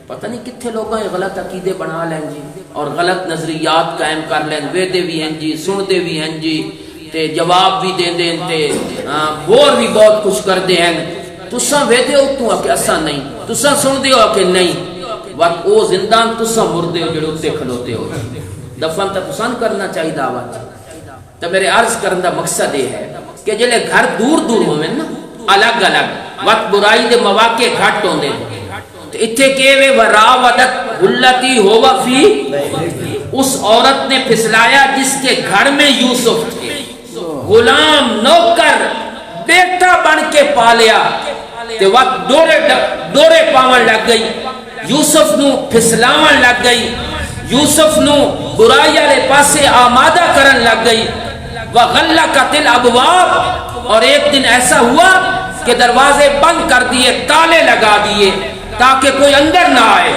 پتہ نہیں کتنے لوگوں یہ غلط عقیدے بنا لیں جی اور غلط نظریات قائم کر لیں، ویدے بھی ہیں جی، سنتے بھی ہیں جی، تے جواب بھی دے دیں تے بور بھی بہت کچھ کر دے ہیں. تساں ویدے ہو تو کہ اساں نہیں، تساں سن دے ہو کہ نہیں، وقت او زندان تساں مردے ہو جڑے اتنے کھلوتے ہو. دفن تو تساں کرنا چاہیے دعوت. تو میرے عرض کرنے کا مقصد یہ ہے کہ جلے گھر دور دور ہوئے نا الگ الگ وقت برائی دے مواقع گھٹ ہوندے تو اتھے کہوے وراودت التی ہوا فی، اس عورت نے پھسلایا جس کے گھر میں یوسف تھے، غلام نوکر بیٹا بن کے پالیا تے وقت ڈورے پاون لگ گئی، یوسف نو پھسلاون لگ گئی، یوسف نو برائی والے پاسے آمادہ کرن لگ گئی. وغلقت الابواب، اور ایک دن ایسا ہوا کہ دروازے بند کر دیے، تالے لگا دیے تاکہ کوئی اندر نہ آئے.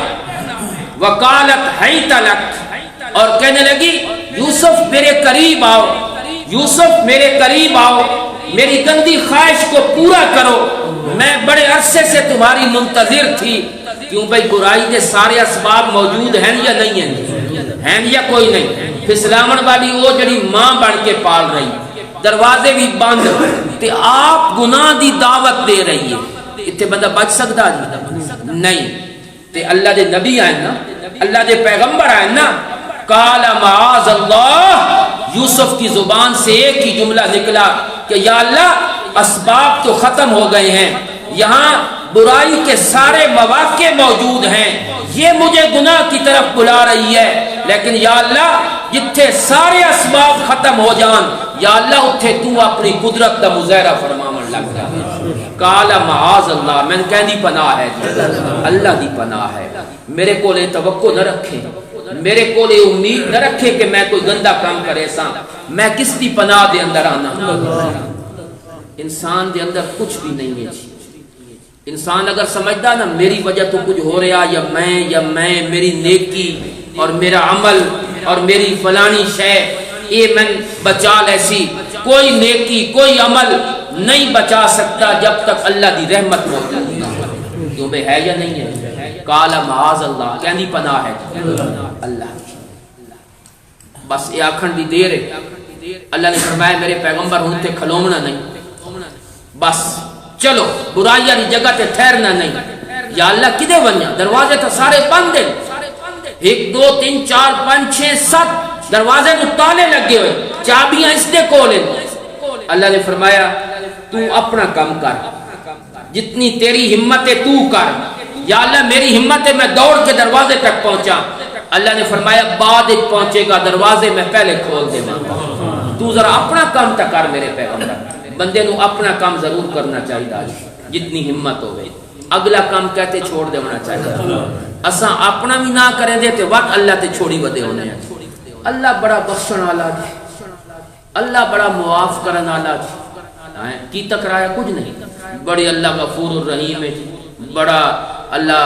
وقالت حیت لک، اور کہنے لگی یوسف میرے قریب آؤ، یوسف میرے قریب آؤ، میری گندی خواہش کو پورا کرو، میں بڑے عرصے سے تمہاری منتظر تھی. کیوں بھائی برائی کے سارے اسباب موجود ہیں یا نہیں ہیں یا کوئی نہیں. پھسلاون والی وہ جڑی ماں بن کے پال رہی، دروازے بھی بند تے آپ گناہ دی دعوت دے رہی ہے، اتنے بندہ بچ سکتا جی نہیں. تے اللہ دے نبی آئے نا، اللہ دے پیغمبر آئے نا، قال معاذ اللہ، یوسف کی زبان سے ایک ہی جملہ نکلا کہ یا اللہ اسباب تو ختم ہو گئے ہیں، یہاں برائی کے سارے مواقع موجود ہیں، یہ مجھے گناہ کی طرف بلا رہی ہے، لیکن یا اللہ جتھے سارے اسباب ختم ہو جان، یا اللہ اتھے تو اپنی قدرت کا مظاہرہ فرماون لگ جا. قال معاذ اللہ، میں کہہ دی پناہ ہے، اللہ دی پناہ ہے. میرے کو لے توقع نہ رکھے، میرے کو لے امید نہ رکھے کہ میں کوئی گندا کام کرے سا، میں کس دی پناہ دے اندر آنا. انسان دے اندر کچھ بھی نہیں ہے. انسان اگر سمجھدا نا میری وجہ تو کچھ ہو رہا، یا میں میری نیکی اور میرا عمل اور میری فلانی شے اے میں بچا لیسی، کوئی نیکی کوئی عمل نہیں بچا سکتا جب تک اللہ دی رحمت موجود ہے. کیوں بے ہے یا نہیں ہے؟ قال معاذ اللہ، کہنی پناہ ہے اللہ. بس یہ آکھن دی دیر ہے. اللہ نے فرمایا میرے پیغمبر ہوں تے کھلومنا نہیں، بس چلو برائی والی جگہ تے ٹھہرنا نہیں. یا اللہ کدے ونیا، دروازے تو سارے بند ہیں، 1 2 3 4 5 6 7 دروازے تو تالے لگے ہوئے، چابیاں اس دے کول ہیں. اللہ نے فرمایا تو اپنا کام کر، جتنی تیری ہمت ہے تو کر. یا اللہ میری ہمت ہے، میں دوڑ کے دروازے تک پہنچا. اللہ نے فرمایا بعد پہنچے گا، دروازے میں پہلے کھول دے گا. تو ذرا اپنا کام تک کر میرے پیغمبر. بندے نو اپنا کام ضرور کرنا چاہیے، جتنی ہمت ہوئے. اگلا کام کہتے چھوڑ دے ہونا چاہیے. اساں اپنا بھی نہ کریں دے تے وقت اللہ تے چھوڑی ودے ہونے ہیں. اللہ بڑا بخشن والا جی، اللہ بڑا معاف کرن والا جی. کی تکرایا کچھ نہیں، بڑے اللہ غفور الرحیم ہے جی، بڑا اللہ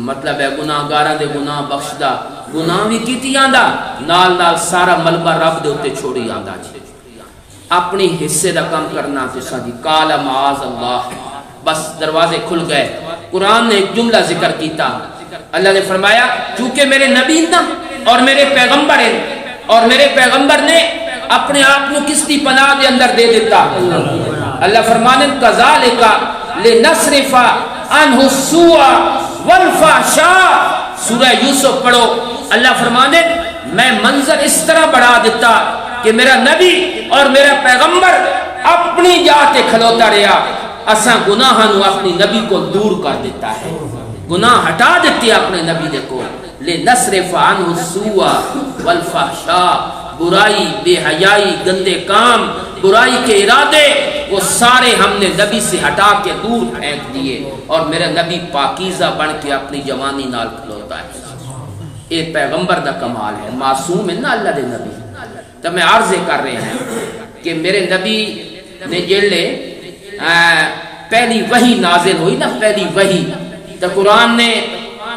مطلب ہے گناہ گاراں دے گناہ بخشدا. گناہ بھی کیتی آندا نال نال سارا ملبہ رب دے اوتے چھوڑی آندا جی. اپنی حصے دا کام کرنا تساں دی. قال معاذ اللہ، بس دروازے کھل گئے. قرآن نے ایک جملہ ذکر کیتا. اللہ نے فرمایا چونکہ میرے نبی نا اور میرے پیغمبر ہیں، اور میرے پیغمبر نے اپنے آپ کو کس کی پناہ دے اندر دے دیتا. اللہ فرمانے کذالک لنصرف عنہ السوء والفحشاء. سورہ یوسف پڑھو. اللہ فرمانے میں منظر اس طرح بڑھا دیتا کہ میرا نبی اور میرا پیغمبر اپنی جاتے کھلوتا رہا. اساں گناہ نو اپنی نبی کو دور کر دیتا ہے، گناہ ہٹا دیتے اپنے نبی دے کو. لنصرف عنہ السوء والفحشاء، برائی بے حیائی گندے کام برائی کے ارادے وہ سارے ہم نے نبی سے ہٹا کے دور پھینک دیے، اور میرا نبی پاکیزہ بن کے اپنی جوانی نال کھلوتا ہے. یہ پیغمبر دا کمال ہے، معصوم ہے نا اللہ دے نبی. تو میں عرض کر رہے ہیں کہ میرے نبی نے جلے پہلی وحی نازل ہوئی نا، پہلی وحی تو قرآن نے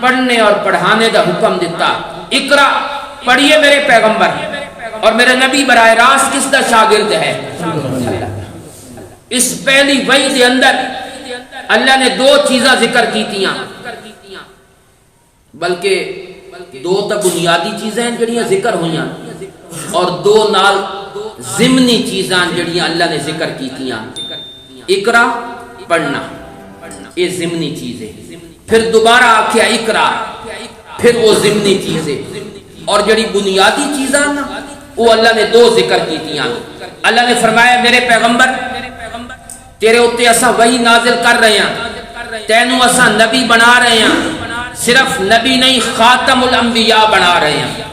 پڑھنے اور پڑھانے دا حکم دیتا. اقرا پڑھیے میرے پیغمبر، اور میرے نبی براہ راست کس دا شاگرد ہے. اس پہلی وحی دے اندر اللہ نے 2 چیزاں ذکر کی تیاں. بلکہ دو تو بنیادی چیزیں جڑیاں ذکر ہوئیاں اور دو نال ضمنی چیزاں جڑیاں اللہ نے ذکر کیتیاں. اقرا پڑھنا یہ ضمنی چیز ہے، پھر دوبارہ آکھیا اقرا، پھر وہ ضمنی چیز ہے. اور جڑی بنیادی چیزاں نا وہ اللہ نے دو ذکر کیتیاں. اللہ نے فرمایا میرے پیغمبر تیرے اوتے اساں وحی نازل کر رہے ہیں، تینوں اساں نبی بنا رہے ہیں. صرف نبی نہیں خاتم الانبیاء بنا رہے ہیں،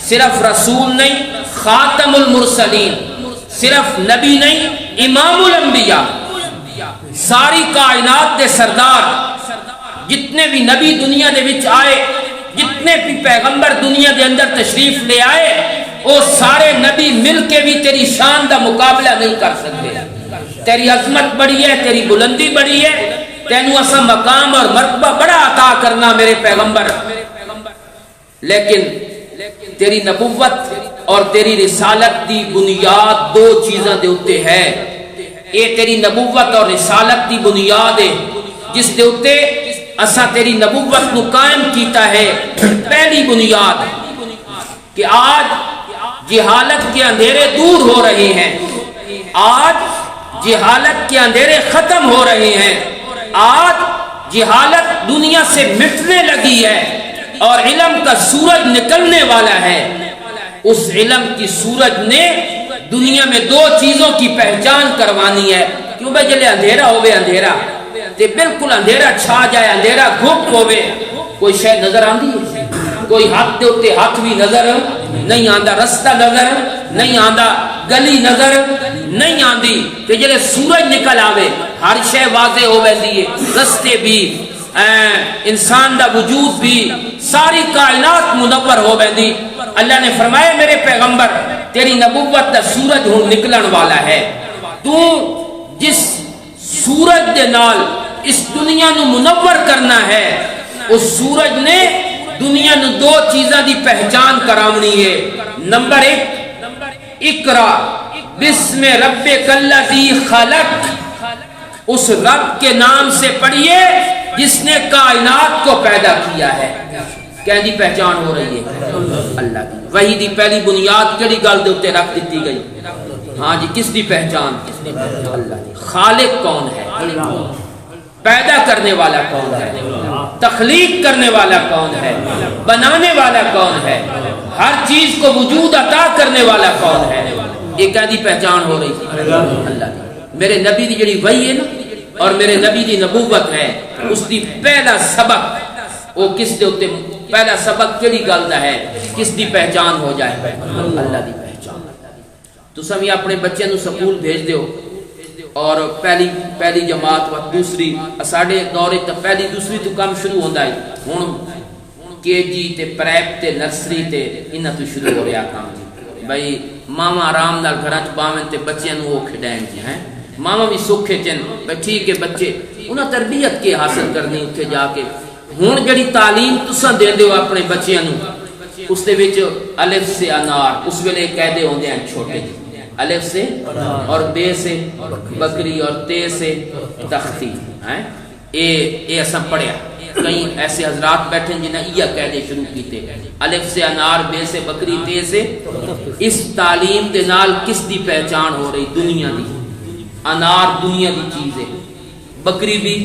صرف رسول نہیں خاتم المرسلین، صرف نبی نہیں امام الانبیاء. ساری کائنات دے سردار جتنے بھی نبی دنیا دے وچ آئے، جتنے بھی پیغمبر دنیا دے اندر تشریف لے آئے، وہ سارے نبی مل کے بھی تیری شان دا مقابلہ نہیں کر سکتے. تیری عظمت بڑی ہے، تیری بلندی بڑی ہے، تینوں اسا مقام اور مرتبہ بڑا عطا کرنا میرے پیغمبر. لیکن تیری نبوت اور تیری رسالت دی بنیاد دو چیزاں دے اتے ہے. اے تیری نبوت اور رسالت دی بنیاد ہے جس دے اتے اسا تیری نبوت نو قائم کیتا ہے. پہلی بنیاد کہ آج جہالت کے اندھیرے دور ہو رہے ہیں، آج جہالت کے اندھیرے ختم ہو رہے ہیں، آج جہالت دنیا سے مٹنے لگی ہے اور علم کا سورج نکلنے والا ہے. اس علم کی سورج نے دنیا میں دو چیزوں کی پہچان کروانی ہے. کیوں بھائی جلے اندھیرا ہوئے اندھیرا تے بالکل اندھیرا چھا جائے، اندھیرا گھپ ہوئے، کوئی شے نظر آندی ہے؟ کوئی ہاتھ دے اتے ہاتھ بھی نظر نہیں آندا، رستہ نظر نہیں آندا، گلی نظر نہیں آندی. تے جلے سورج نکل آوے ہر شے واضح ہو ویندی ہے، رستے بھی، انسان دا وجود بھی، ساری کائنات منور ہو ویندی. اللہ نے فرمایا میرے پیغمبر تیری نبوت دا سورج ہن نکلن والا ہے. تو جس سورج دے نال اس دنیا نو منور کرنا ہے، اس سورج نے دنیا نو دو چیزاں دی پہچان کراونی ہے. نمبر ایک اقرا بسم ربک الذی خلق، اس رب کے نام سے پڑھیے جس نے کائنات کو پیدا کیا ہے. کہیں دی پہچان ہو رہی ہے اللہ کی. وحی دی پہلی بنیاد کیڑی گل دے اوتے رکھ دتی گئی؟ ہاں جی، کس دی پہچان؟ اللہ دی. خالق کون ہے؟ پیدا کرنے والا کون ہے؟ تخلیق کرنے والا کون ہے؟ بنانے والا کون ہے؟ ہر چیز کو وجود عطا کرنے والا کون ہے؟ یہ کہیں دی پہچان ہو رہی ہے اللہ دی. میرے نبی دی جڑی وحی ہے نا اور میرے نبی دی نبوت ہے، اس دی پہلا سبق وہ کس دے اوتے، پہلا سبق کیڑی گل دا ہے؟ کس دی پہچان ہو جائے؟ اللہ دی پہچان. تساں بھی اپنے بچے نو سکول بھیج دیو اور پہلی جماعت و دوسری، ساڈے دور تے پہلی دوسری تو کام شروع ہوندا ہے. ہن کے جی تے پریپ تے نرسری تے انہاں تو شروع ہو رہا کام. بھائی ماما آرام نال گھراں چ باویں تے بچیاں نو او کھڈائیں جی ہیں، ماما بھی سوکھے چن بھائی ٹھیک ہے. بچے انہاں تربیت کے حاصل کرنی اتھے جا کے. ہن جڑی تعلیم تساں دیندے ہو اپنے بچیاں نو، اس دے وچ الف سے انار، اس ویلے قاعدے ہوندے ہیں چھوٹے، الف سے اور بے سے بکری اور تے سے تختی ہیں. اے اساں پڑھیا. کئی ایسے حضرات بیٹھے جنہیں یہ قاعدے شروع کیتے، الف سے انار، بے سے بکری، تے سے. اس تعلیم دے نال کس دی پہچان ہو رہی؟ دنیا دی. انار دنیا دی چیز ہے، بکری بھی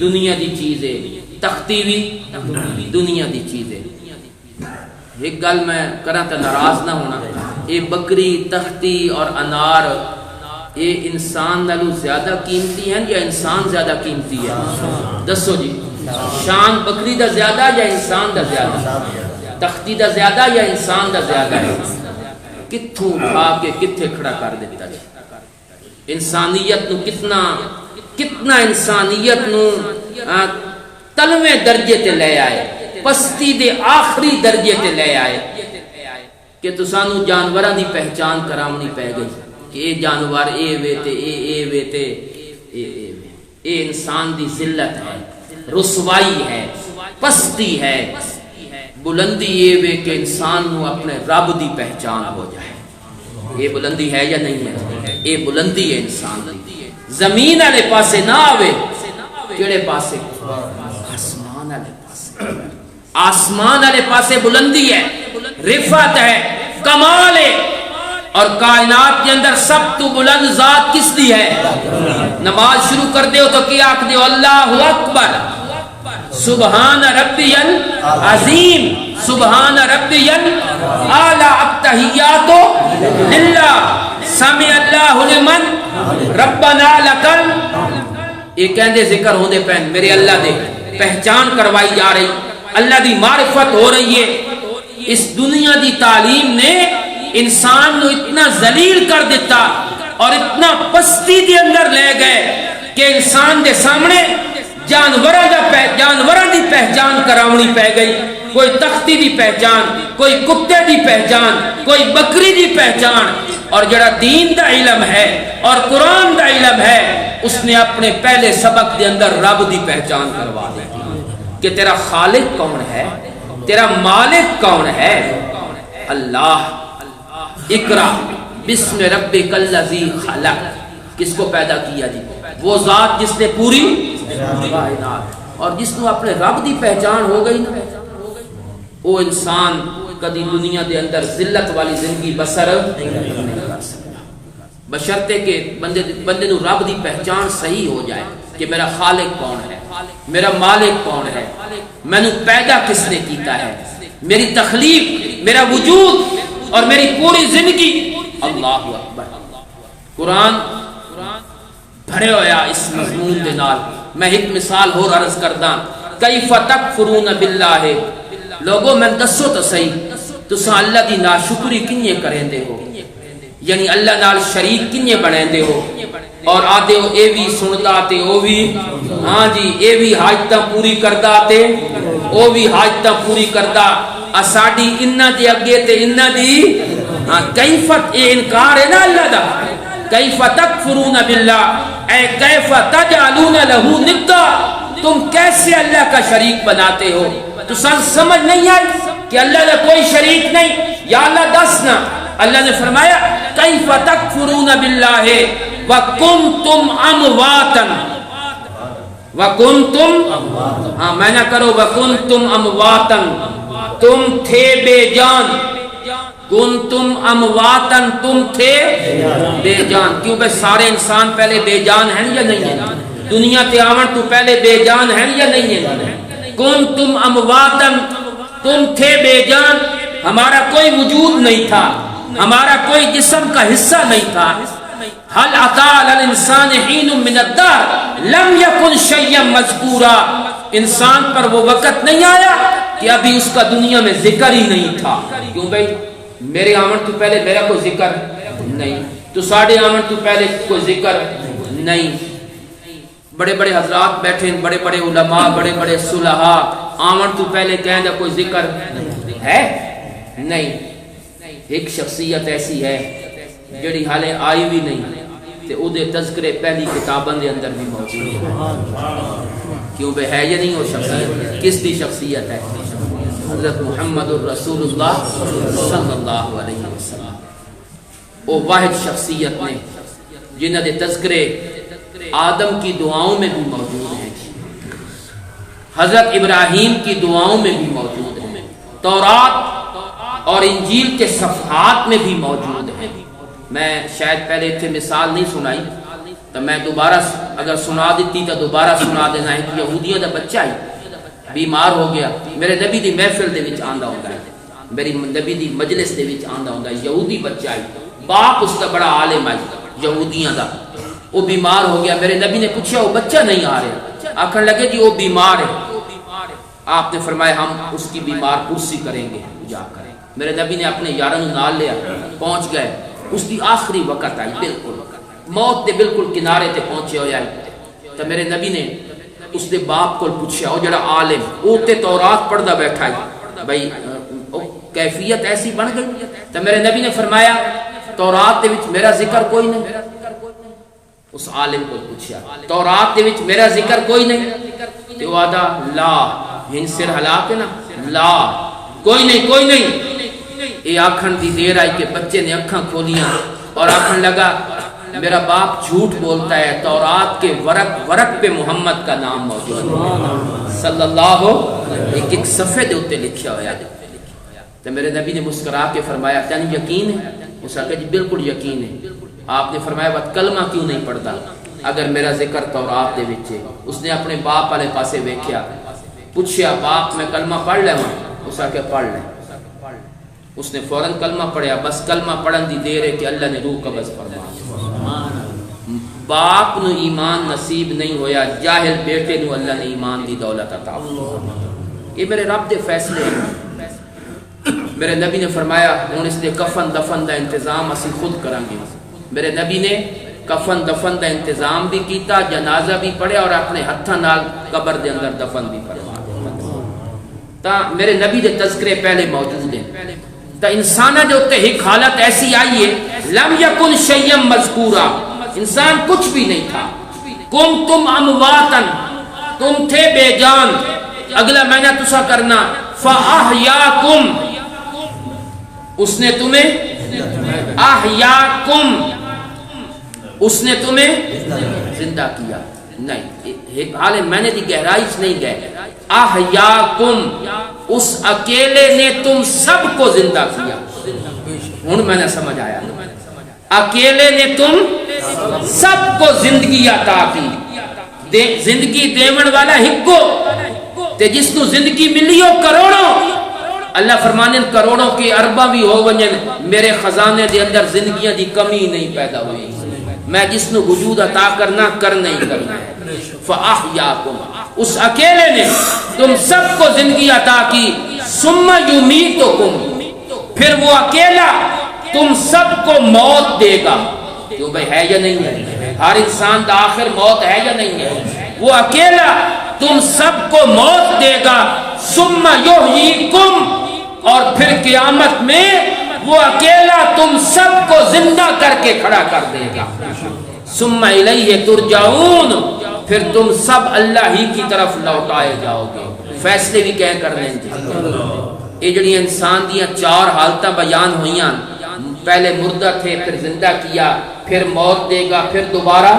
دنیا دی چیز ہے، تختی بھی دنیا دی چیز ہے. ایک گل میں کراں تے ناراض نہ ہونا، یہ بکری، تختی اور انار یہ انسان نالوں زیادہ قیمتی ہیں یا انسان زیادہ قیمتی ہے؟ دسو جی، شان بکری دا زیادہ یا انسان دا زیادہ؟ تختی دا زیادہ یا انسان دا زیادہ ہے؟ کتھوں اٹھا کے کتھے کھڑا کر دیتا ہے؟ انسانیت نو کتنا انسانیت نو تلویں درجے تے لے آئے، پستی دے آخری درجے تے لے آئے کہ تو سانو جانوراں دی پہچان کراونی پہ گئی کہ اے جانور اے وے تے اے وے تے اے انسان دی ذلت ہے، رسوائی ہے، پستی ہے. بلندی اے وے کہ انسان نو اپنے رب دی پہچان ہو جائے. یہ بلندی ہے یا نہیں ہے؟ یہ بلندی ہے انسان دی. زمین والے پاسے نہ آوے، کیڑے پاسے؟ آسمان والے پاسے. آسمان والے پاسے بلندی ہے، رفعت ہے، کمال ہے، اور کائنات کے اندر سب تو بلند ذات کس دی ہے؟ نماز شروع کر دیو تو کیا آکھ دیو؟ اللہ اکبر، سبحان ربی العظیم، سبحان ربی الاعلی، التحیات للہ، سمع اللہ لمن ربنا لکل، یہ کہندے ذکر ہوندے پہن میرے اللہ دے، پہچان کروائی جا رہی، اللہ دی معرفت ہو رہی ہے۔ اس دنیا دی تعلیم نے انسان نو اتنا ذلیل کر دیتا اور اتنا پستی دے اندر لے گئے کہ انسان دے سامنے جانوراں دی پہچان کراونی پہ گئی، کوئی تختی دی پہچان، کوئی کتے دی پہچان، کوئی بکری دی پہچان، اور جڑا دین دا علم ہے اور قرآن دا علم ہے اس نے اپنے پہلے سبق دے اندر رب دی پہچان کروا دی کہ تیرا خالق کون ہے، تیرا مالک کون ہے؟ اللہ۔ اقرا بسم ربک الذی خلق، کس کو پیدا کیا جی؟ وہ ذات جس نے پوری کائنات، اور جس نے اپنے رب دی پہچان ہو گئی نا، وہ انسان کدی دنیا دے اندر ذلت والی زندگی بسر نہیں کر سکتا، بشرطے کہ بندے نو رب دی پہچان صحیح ہو جائے کہ میرا خالق کون ہے، میرا مالک کون ہے، میں نے پیدا کس نے کیتا ہے، میری تخلیق، میرا وجود اور میری پوری زندگی۔ اللہ اکبر۔ قرآن بھرے ہویا اس مضمون دے نال۔ میں ایک مثال ہو عرض کرداں، کیف تکفرون باللہ، لوگوں میں دسو تو صحیح تساں اللہ دی ناشکری کینے کریندے ہو، یعنی اللہ نال شریک کینے بنیندے ہو، اور آدھے ہو اے بھی سندا تے او بھی، ہاں جی اے بھی حاجتاں پوری کردا تے او بھی حاجتاں پوری کردا، اساڈی انہاں دے اگے تے انہاں دی، ہاں کیفت، اے انکار ہے نا اللہ دا، کیف تکفرون باللہ، اے کیف تجعلون لہ ندا، تم کیسے اللہ کا شریک بناتے ہو؟ تو سمجھ نہیں آئی کہ اللہ کا کوئی شریک نہیں؟ یا اللہ دسنا۔ اللہ نے فرمایا کیف تکفرون باللہ وکنتم امواتا، وکنتم، ہاں میں نہ کرو، وکنتم امواتا، تم تھے بے جان، کنتم امواتا، تم تھے بے جان۔ کیوں بھائی سارے انسان پہلے بے جان ہیں یا نہیں ہیں؟ دنیا تے آون تو پہلے بے جان ہیں یا نہیں ہیں؟ کنتم امواتا، تم تھے بے جان، ہمارا کوئی وجود نہیں تھا، ہمارا کوئی جسم کا حصہ نہیں تھا۔ حل اتی علی الانسان حین من الدہر لم یکن شیئا مذکورا، انسان پر وہ وقت نہیں آیا کہ ابھی اس کا دنیا میں ذکر ہی نہیں تھا۔ کیوں بھائی میرے آمن تو پہلے میرا کوئی ذکر نہیں، تو ساڑھے آمن تو پہلے کوئی ذکر نہیں۔ بڑے بڑے حضرات بیٹھے، بڑے بڑے علماء، بڑے بڑے صلحاء، آمن تو پہلے کہیں دا کوئی ذکر ہے نہیں۔ ایک شخصیت ایسی ہے جڑی حالے آئی بھی نہیں تے او دے تذکرے پہلی کتاباں دے اندر بھی موجود ہے۔ کیوں بے ہے یا نہیں وہ شخصیت؟ کس دی شخصیت ہے؟ حضرت محمد الرسول اللہ صلی اللہ علیہ وسلم، وہ واحد شخصیت نے جنہ دے تذکرے آدم کی دعاؤں میں بھی موجود ہیں، حضرت ابراہیم کی دعاؤں میں بھی موجود ہیں، تورات اور انجیل کے صفحات میں بھی موجود ہیں۔ میں شاید پہلے تھے مثال نہیں سنائی تو میں دوبارہ اگر سنا دیتی تو دوبارہ سنا دینا ہے کہ یہودیوں دا بچہ ہی بیمار ہو گیا، میرے نبی دی محفل دے وچ آندا ہوندا ہے، میری نبی دی مجلس دے وچ آندا ہوندا ہے، یہودی بچہ ہی، باپ اس کا بڑا عالم ہے یہودیاں دا، وہ بیمار ہو گیا، میرے نبی نے پوچھا وہ بچہ نہیں آ رہا، آخر لگے جی وہ بیمار ہے، آپ نے فرمایا ہم اس کی بیمار پرسی کریں گے جا کر۔ میرے نبی نے اپنے یاروں نال لیا، پہنچ گئے، اس دی آخری وقت آئی، بالکل موت دے بالکل کنارے تے پہنچے ہوئے آئی، تو میرے نبی نے اس دے باپ کو پوچھا، وہ جڑا عالم وہ تے تورات پڑھدا بیٹھا ہے، بھائی کیفیت ایسی بن گئی، تو میرے نبی نے فرمایا تورات دے وچ میرا ذکر کوئی نہیں۔ اس عالم کو پوچھا تورات دے وچ میرا ذکر کوئی نہیں، تو آدھا لا، ہن سر ہلا کے نا، لا کوئی نہیں، کوئی نہیں۔ یہ آکھن دی دیر آئی کہ بچے نے اکھاں کھولیاں اور آکھن لگا میرا باپ جھوٹ بولتا ہے، تورات کے ورق پہ محمد کا نام موجود ہے صلی اللہ ایک صفحے دے اوتے لکھیا ہوا ہے۔ تو میرے نبی نے مسکرا کے فرمایا تینوں یقین ہے؟ اس نے کہا جی بالکل یقین ہے۔ آپ نے فرمایا بات کلمہ کیوں نہیں پڑھتا اگر میرا ذکر تورات دے وچ ہے؟ اس نے اپنے باپ والے پاسے ویکھیا، پوچھیا باپ میں کلمہ پڑھ لے؟ اس نے کہا پڑھ لے۔ اس نے فوراً کلمہ پڑھیا، بس کلمہ پڑھن دی دیر ہے کہ اللہ نے روح قبض فرما۔ باپ نو ایمان نصیب نہیں ہویا، جاہل بیٹے نو اللہ نے ایمان دی دولت عطا فرمائی۔ یہ میرے رب دے فیصلے ہیں۔ میرے نبی نے فرمایا ہن اس دے کفن دفن دا انتظام اسی خود کریں گے۔ میرے نبی نے کفن دفن دا انتظام بھی کیتا، جنازہ بھی پڑھیا اور اپنے ہتھاں نال قبر دے اندر دفن بھی فرمایا۔ تا میرے نبی دے تذکرے پہلے موجود ہیں۔ تا انسانہ جو تے ایک حالت ایسی آئی ہے، لم یکن شیئا مذکورا، انسان کچھ بھی نہیں تھا۔ کنتم امواتن، تم تھے بے جان۔ اگلا معنی تسا کرنا فاحیاکم، اس نے تمہیں احیاکم، اس نے تمہیں زندہ کیا۔ نہیں، حال میں نے دی گہرائی سے نہیں گئے۔ احیاکم، اس اکیلے نے تم سب کو زندہ کیا۔ ہن میں نے سمجھ آیا، اکیلے نے تم سب کو زندگی عطا کی۔ زندگی دیون والا ہکو تے جس کو زندگی ملی ہو کروڑوں، اللہ فرمانے کروڑوں کے ارباں بھی ہو ونجن میرے خزانے دے اندر زندگیاں دی کمی نہیں پیدا ہوئی۔ میں جس نو وجود عطا کرنا کر نہیں کرنا ہے۔ فاحیاکم، اس اکیلے نے تم سب کو زندگی عطا کی۔ ثم یمیتکم، پھر وہ اکیلا تم سب کو موت دے گا۔ جو بھائی ہے یا نہیں ہے؟ ہر انسان دا آخر موت ہے یا نہیں ہے؟ وہ اکیلا تم سب کو موت دے گا۔ ثم یحییکم، اور پھر قیامت میں وہ اکیلا تم سب کو زندہ کر کے کھڑا کر دے گا۔ ثم الیہ ترجعون، پھر تم سب اللہ ہی کی طرف لوٹائے جاؤ گے۔ فیصلے بھی کہہ کرنے تھے۔ یہ جڑی انسان دیاں چار حالتاں بیان ہوئیاں، پہلے مردہ تھے، پھر زندہ کیا، پھر موت دے گا، پھر دوبارہ۔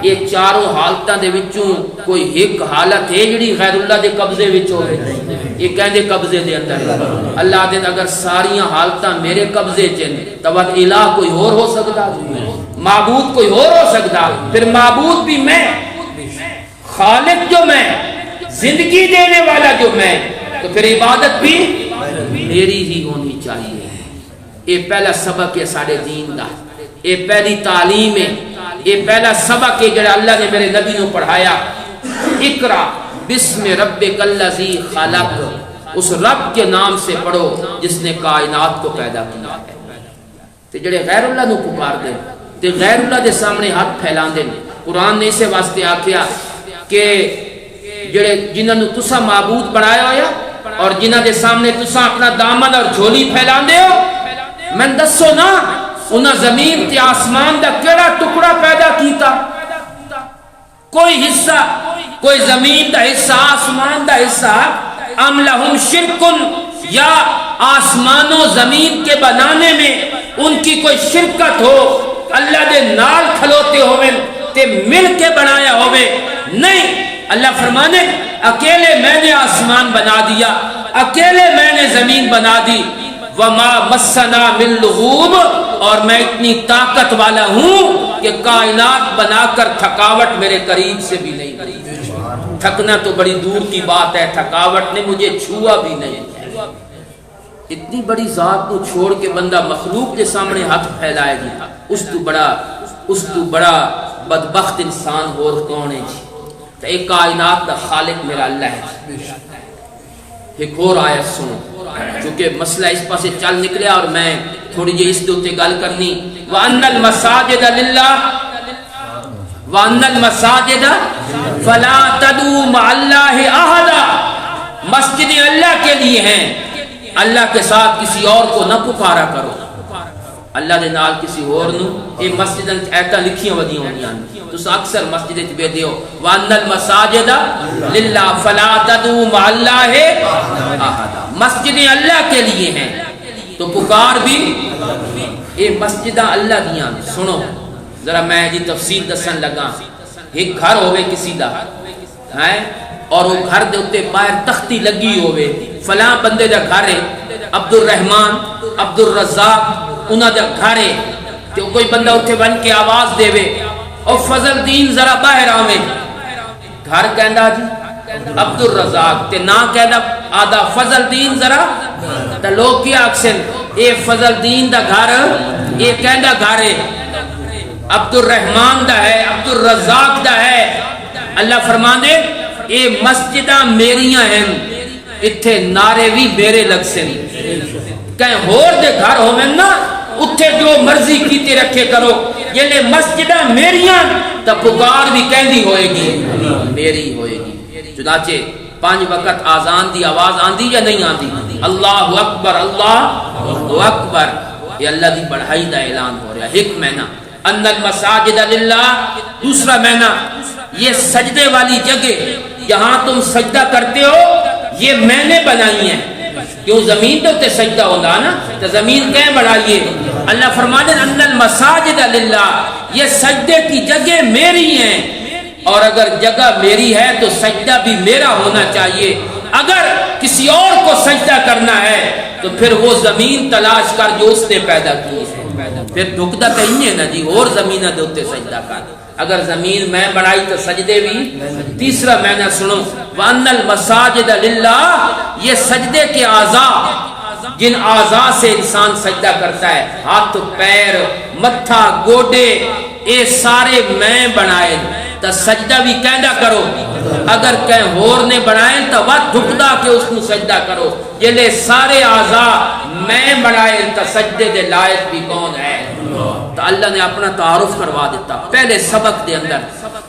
یہ چاروں حالتاں دے وچوں کوئی ایک حالت ہے جڑی غیر اللہ دے قبضے وچ ہوے؟ یہ کہندے قبضے دے اندر اللہ دے اگر ساریاں حالتاں میرے قبضے چ تو الہ کوئی اور ہو سکتا، معبود کوئی اور ہو سکتا؟ پھر معبود بھی میں، خالق جو میں، زندگی دینے والا جو میں، تو پھر عبادت بھی میری ہی ہونی چاہیے۔ یہ پہلا سبق ہے سارے دین دا، یہ پہلی تعلیم ہے، یہ پہلا سبق ہے جڑا اللہ نے میرے نبی نو پڑھایا۔ اقرا بسم ربک الذی خلق، اس رب کے نام سے پڑھو جس نے کائنات کو پیدا کیا ہے۔ تے جڑے غیر اللہ نو پکار دے تے غیر اللہ دے سامنے ہاتھ پھیلان دے، قرآن نے اسے واسطے آکھیا کہ جڑے جنہاں نو تسا معبود بنایا ہویا اور جنہاں دے سامنے تسا اپنا دامن اور جھولی پھیلان دے ہو، میں دسو نا انہاں زمین تے آسمان دا کیڑا ٹکڑا پیدا کیتا؟ کوئی حصہ، کوئی زمین دا حصہ، آسمان دا حصہ؟ ام لہم شرکن، یا آسمان و زمین کے بنانے میں ان کی کوئی شرکت ہو، اللہ دے نال کھلوتے ہوئے تے مل کے بنایا ہوئے؟ نہیں، اللہ فرمانے اکیلے میں نے آسمان بنا دیا، اکیلے میں نے زمین بنا دی۔ وما مسنا من لغوب، اور میں اتنی طاقت والا ہوں کہ کائنات بنا کر تھکاوٹ میرے قریب سے بھی نہیں ہوئی۔ تھکنا تو بڑی دور کی بات ہے، تھکاوٹ نے مجھے چھوا بھی نہیں ہے۔ اتنی بڑی ذات کو چھوڑ کے بندہ مخلوق کے سامنے ہاتھ پھیلائے گی، اس تو بڑا بدبخت انسان اور کون ہے جی؟ تو ایک کائنات کا خالق میرا اللہ ہے۔ ایک اور آیت سنو، چونکہ مسئلہ اس پاس چل نکلیا اور میں تھوڑی جی اس دوتے گل کرنی۔ وَأَنَّ الْمَسَاجِدَ لِلَّهِ وَأَنَّ الْمَسَاجِدَ فَلَا تَدْعُوا مَعَ اللَّهِ أَحَدًا، مسجدیں اللہ کے لیے ہیں، اللہ کے ساتھ کسی اور کو نہ پکارا کرو۔ اللہ دے نال کسی اور نو، یہ مسجدیں ایتا لکھیاں ودیاں ہوندیاں، تو اکثر مسجدیں بے دیو وَأَنَّ الْمَسَاجِدَ لِلَّهِ فَلَا تَدْعُوا مَعَ اللَّهِ أَحَدًا، مسجدیں اللہ کے لیے ہیں تو پکار بھی۔ یہ مسجدہ اللہ دیاں، سنو ذرا میں جی تفصیل دسن لگا. ایک گھر ہوے کسی دا ہے اور وہ گھر دے اوتے باہر تختی لگی ہوے فلاں بندے دا گھر ہے, عبد الرحمان عبد الرزاق انہاں دا گھر ہے, تے کوئی بندہ اوتھے بن کے آواز دے او فضل دین ذرا باہر آوے, گھر کہندا جی عبد الرزاق تے نا کہندا آدھا فضل دین ذرا, تے لوگ کیا اکسن اے فضل دین دا گھر اے کہندا گھر ہے, عبد الرحمان دا ہے عبد الرزاق دا ہے. اللہ فرماندے اے مسجداں میریاں ہیں, اتھے نعرے بھی میرے لگ سن. کہیں ہور دے گھر ہوویں نا اتھے جو مرضی کیتے رکھے کرو, یہ مسجداں میریاں تا پکار بھی کہندی ہوئے گی میری ہوئے گی. چنانچہ 5 وقت آزان دی آواز آندی یا نہیں آندی؟ اللہ اکبر اللہ اکبر, یہ اللہ دی بڑھائی دا اعلان ہو رہا ہے. ایک مہینہ ان المساجد للہ, دوسرا مہینہ یہ سجدے والی جگہ جہاں تم سجدہ کرتے ہو یہ میں نے بنائی ہیں. کیوں زمین تو تے سجدہ ہوگا نا, تو زمین کہیں بڑھائیے. اللہ فرماتے ہیں ان المساجد للہ, یہ سجدے کی جگہ میری ہیں, اور اگر جگہ میری ہے تو سجدہ بھی میرا ہونا چاہیے. اگر کسی اور کو سجدہ کرنا ہے تو پھر وہ زمین تلاش کر جو اس نے پیدا کی ہے, پھر ڈھکدا کہیں ہے نا جی اور زمینہ دے اوتے سجدہ کر. اگر زمین میں بڑھائی تو سجدے بھی. تیسرا معنی سنو, وَأَنَّ الْمَسَاجِدَ لِلَّهِ, یہ سجدے کے اعضاء جن اعضاء سے انسان سجدہ کرتا ہے, ہاتھ پیر متھا گوڈے اے سارے میں بنائے, تو سجدہ بھی کہندا کرو. اگر کہیں ہور نے بنائے تو وقت ڈھکدا کہ اس کو سجدہ کرو. یہ لے سارے اعضاء میں بنائے تو سجدے دے لائق بھی کون ہے؟ تو اللہ نے اپنا تعارف کروا دیتا پہلے سبق دے اندر.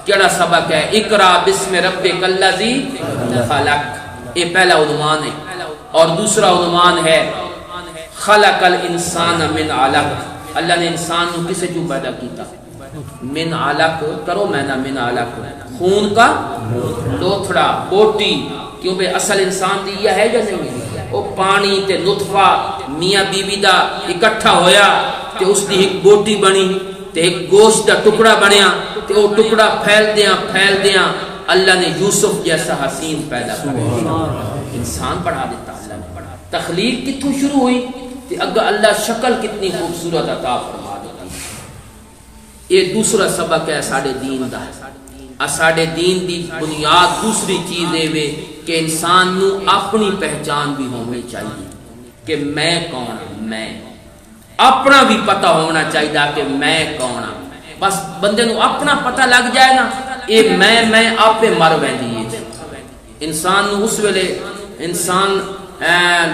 کیڑا سبق ہے؟ اقرا بسم ربک الذی خلق, یہ پہلا عنوان ہے. اور دوسرا عنوان ہے خلق الانسان من علق, اللہ نے انسان کو کسے جو پیدا کیتا؟ من علق. کرو میں نا من علق, خون کا لوتھڑا بوٹی. کیوں بے اصل انسان دی یہ ہے یا نہیں؟ وہ پانی تے نطفہ میاں بیوی دا اکٹھا ہویا تے اس دی ایک بوٹی بنی تے ایک گوشت دا ٹکڑا بنیا تے وہ ٹکڑا پھیل دیاں اللہ نے یوسف جیسا حسین پیدا کیا, انسان بڑھا دیتا. اللہ نے تخلیق کتوں شروع ہوئی تے اگر اللہ شکل کتنی خوبصورت عطا فرما دیتا. یہ دوسرا سبق ہے ساڑھے دین دا. ساڑھے دین دی بنیاد دوسری چیز ہے کہ انسان نو اپنی پہچان بھی ہونی چاہیے کہ میں کون ہوں. میں اپنا بھی پتہ ہونا چاہیے کہ میں کون ہوں. بس بندے نو اپنا پتہ لگ جائے نا, اے میں آپ پہ مر ویندی ہے. انسان نو اس ویلے انسان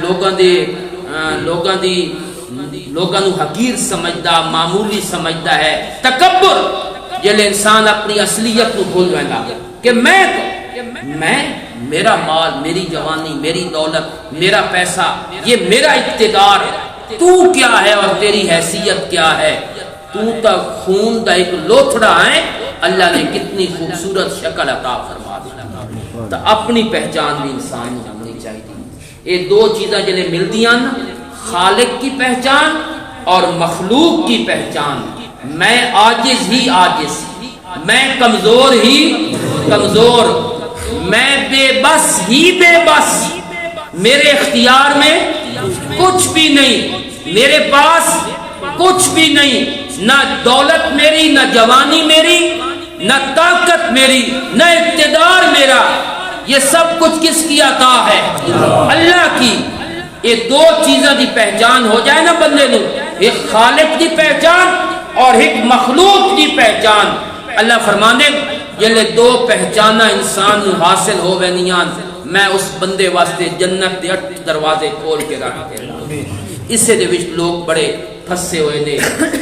لوگاں نو حقیر سمجھدا, معمولی سمجھدا ہے. تکبر جلے انسان اپنی اصلیت کو بھول ویندا کہ میں میرا مال, میری جوانی, میری دولت, میرا پیسہ, یہ میرا اقتدار ہے. تو کیا ہے اور تیری حیثیت کیا ہے؟ تو تک خون دا ایک لوتھڑا ہے. اللہ نے کتنی خوبصورت شکل عطا فرما دی. تو اپنی پہچان بھی انسان کو ہونی چاہیے. یہ دو چیزاں جلے ملدیاں نا, خالق کی پہچان اور مخلوق کی پہچان. میں عاجز ہی عاجز, میں کمزور ہی کمزور, میں بے بس ہی بے بس, میرے اختیار میں کچھ بھی نہیں, میرے پاس کچھ بھی نہیں, نہ دولت میری, نہ جوانی میری, نہ طاقت میری, نہ اقتدار میرا. یہ سب کچھ کس کی عطا ہے؟ اللہ کی. یہ دو چیزاں دی پہچان ہو جائے نا بندے نو, ایک خالق دی پہچان اور ایک مخلوق دی پہچان. اللہ فرمانے یہ دو پہچانہ انسان نو حاصل ہو وینیاں, میں اس بندے واسطے جنت دے 8 دروازے کھول کے رکھ دے. اسے دے وچ لوگ بڑے پھسے ہوئے نے.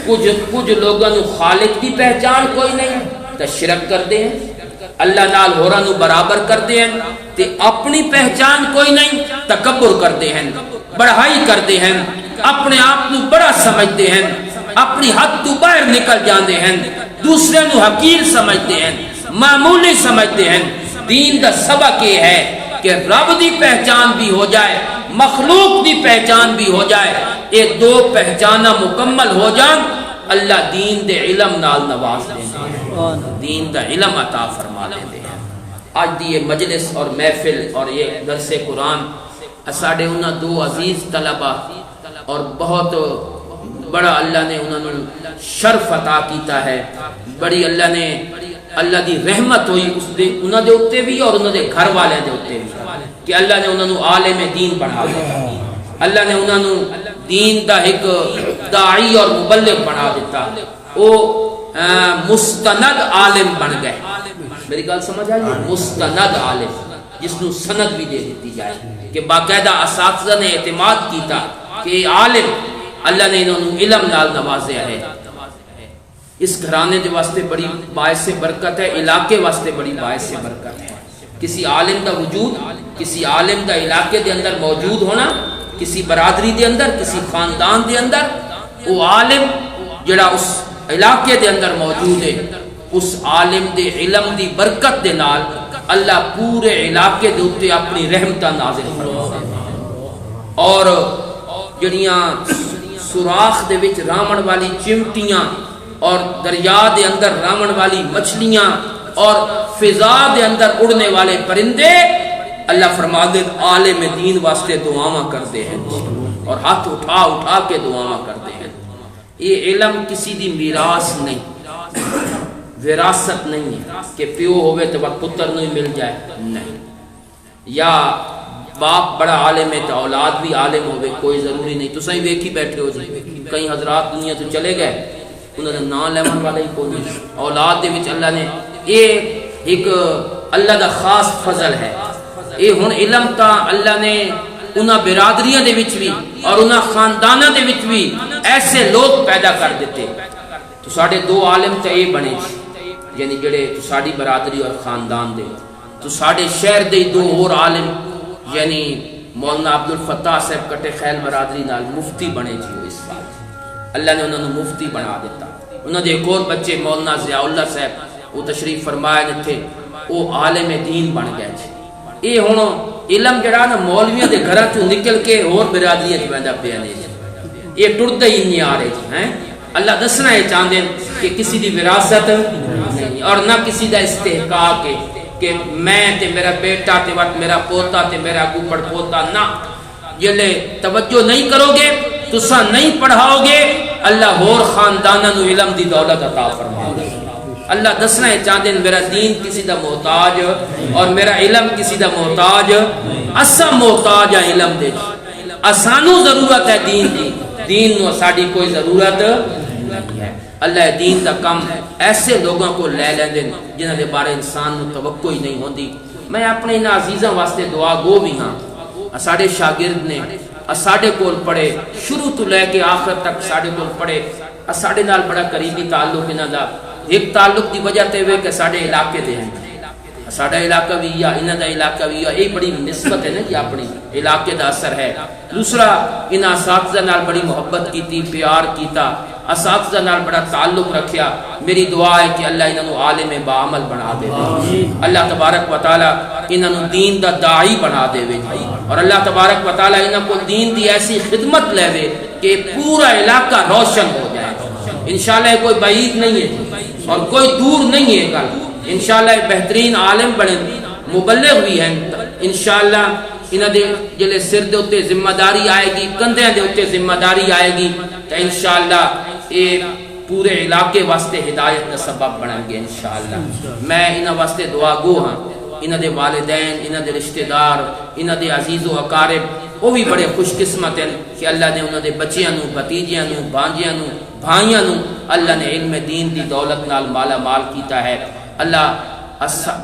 کچھ لوگاں نو خالق دی پہچان کوئی نہیں تے شرک کردے ہیں, اللہ نال ہوراں نو برابر کردے ہیں, تے اپنی پہچان کوئی نہیں, تکبر کردے ہیں, بڑائی کردے ہیں, اپنے آپ نو بڑا سمجھتے ہیں, اپنی حد تو باہر نکل جاندے ہیں, دوسرے نو حقیر سمجھتے ہیں, معمولی سمجھتے ہیں. دین دا سبق یہ ہے کہ رب دی پہچان بھی ہو جائے, مخلوق دی پہچان بھی ہو جائے. یہ دو پہچانہ مکمل ہو جان, اللہ دین دے علم نال نواز دیں دین دا علم عطا فرما دیں ہیں۔ آج دی یہ مجلس اور محفل اور یہ درس قرآن ساڑے انہاں دو عزیز طلبہ اور بہت بڑا اللہ نے انہوں نے شرف عطا کیتا ہے، بڑی اللہ نے اللہ دی رحمت ہوئی اس دے انہوں دے اتے بھی اور انہوں دے گھر والے دے اتے بھی کہ اللہ نے انہوں نے عالم دین بنا دیتا، اللہ نے انہوں نے دین دا ایک داعی اور مبلغ بنا دیتا، وہ مستند عالم بن گئے۔ میری گل سمجھ آئی؟ مستند عالم جس نو سند بھی دے دیتی جائے کہ باقاعدہ اساتذہ نے اعتماد کیتا کہ عالم اللہ نے انہوں نے علم نال نوازیا ہے۔ اس گھرانے دے واسطے بڑی باعث برکت ہے، علاقے واسطے بڑی باعث برکت ہے۔ کسی عالم دا وجود، کسی عالم دا علاقے دے اندر موجود ہونا، کسی برادری دے اندر، کسی خاندان دے اندر، وہ عالم جڑا اس علاقے دے اندر موجود ہے، اس عالم دے علم دی برکت دے نال اللہ پورے علاقے دے اتے اپنی رحمتہ نازل فرماتا ہے۔ اور جڑیاں سوراخ دے وچ رامن والی چمٹیاں اور دریا دے اندر رامن والی مچھلیاں اور فضا دے اندر اڑنے والے پرندے اللہ فرماتے عالم دین واسطے دعاواں کرتے ہیں اور ہاتھ اٹھا اٹھا کے دعاواں کرتے ہیں۔ یہ علم کسی دی میراث نہیں، وراثت نہیں ہے کہ پیو ہوئے تو پتر نہیں مل جائے، نہیں، یا باپ بڑا عالم ہے تو اولاد بھی عالم ہوئے، کوئی ضروری نہیں۔ تو صحیح ویکھی بیٹھے ہو جی، کئی حضرات دنیا تو چلے گئے، انہوں نے نام لیون والا ہی کوئی نہیں۔ اولاد دے وچ اللہ نے یہ ایک اللہ دا خاص فضل ہے، یہ ہن علم تا اللہ نے انہاں برادریاں دے وچ بھی اور انہاں خانداناں دے وچ بھی ایسے لوگ پیدا کر دیتے۔ تو ساڑھے دو عالم تا یہ بنے یعنی جڑے تو ساڑھی برادری اور خاندان دے، تو ساڑھے شہر دے دو اور عالم یعنی مولانا عبدالفتاح صاحب کٹے خیل برادری نال مفتی بنے جی وہ اس بات، اللہ نے انہوں نے مفتی بنا دیتا۔ انہوں نے ایک اور بچے مولانا ضیاء اللہ صاحب وہ تشریف فرمائے تھے، وہ عالم دین بن گئے جی۔ یہ ہن علم جڑا نا مولویاں دے گھراں تو نکل کے اور برادریاں وچ ویندا پیا نہیں جی، یہ ٹرتے ہی نہیں آ رہے جی ہیں۔ اللہ دسنا یہ چاہتے ہیں کہ کسی دی وراثت نہیں اور نہ کسی دا استحقاق ہے کہ میں تے میرا بیٹا تے وقت میرا پوتا تے میرا گپڑ پوتا، نہ جلے توجہ نہیں کرو گے تسا نہیں پڑھاؤ گے اللہ اور خاندانہ نو علم دی دولت عطا فرما دے۔ اللہ دسنا ہے چاہتے ہیں میرا دین کسی دا محتاج اور میرا علم کسی دا محتاج، اسا محتاج ہے علم دے، اسانو ضرورت ہے دین دی، دین نو ساڑی کوئی ضرورت نہیں ہے۔ اللہ دین دا کم ایسے لوگوں کو لے لیندے جنہ دے بارے انسان نو توقع ہی نہیں ہوندی۔ میں اپنے انہاں عزیزاں واسطے دعا گو بھی ہاں، ساڑے شاگرد نے ساڑے کول پڑھے شروع تو لے کے آخر تک ساڑے کول پڑھے، ساڑے نال بڑا قریبی تعلق انہاں دا، ایک تعلق دی وجہ تے ہوئے کہ ساڑے علاقے دے ہیں، ساڑا علاقہ بھی یا انہاں دا علاقہ بھی یا یہ بڑی نسبت ہے نا کہ اپنی علاقے دا اثر ہے۔ دوسرا انہاں اساتذہ نال بڑی محبت کیتی، پیار کیتا، اساتذہ نال بڑا تعلق رکھیا۔ میری دعا ہے کہ اللہ انہوں عالم بعمل بنا دے، اللہ تبارک و تعالی انہوں دین دا داعی بنا دے، اور اللہ تبارک و تعالی انہوں کو دین دی ایسی خدمت لے کہ پورا علاقہ روشن ہو جائے۔ انشاءاللہ کوئی بعید نہیں ہے اور کوئی دور نہیں ہے گل، انشاءاللہ بہترین عالم بنے، مبلغ بھی ہیں انشاءاللہ۔ انہاں دے جلے سر دے اتے ذمہ داری آئے گی، کندھیاں دے اتے ذمہ داری آئے گی تو انشاءاللہ یہ پورے علاقے واسطے ہدایت کا سبب بنیں گے انشاءاللہ۔ میں انہاں واسطے دعا گو ہاں، انہاں دے والدین، انہاں دے رشتہ دار، انہاں دے عزیز و اقارب، وہ بھی بڑے خوش قسمت ہیں کہ اللہ نے انہاں دے بچیاں نو، بھتیجیاں نو، بانجیاں نو، بھائیاں نو اللہ نے علم دین دی دولت نال مالا مال کیتا ہے۔ اللہ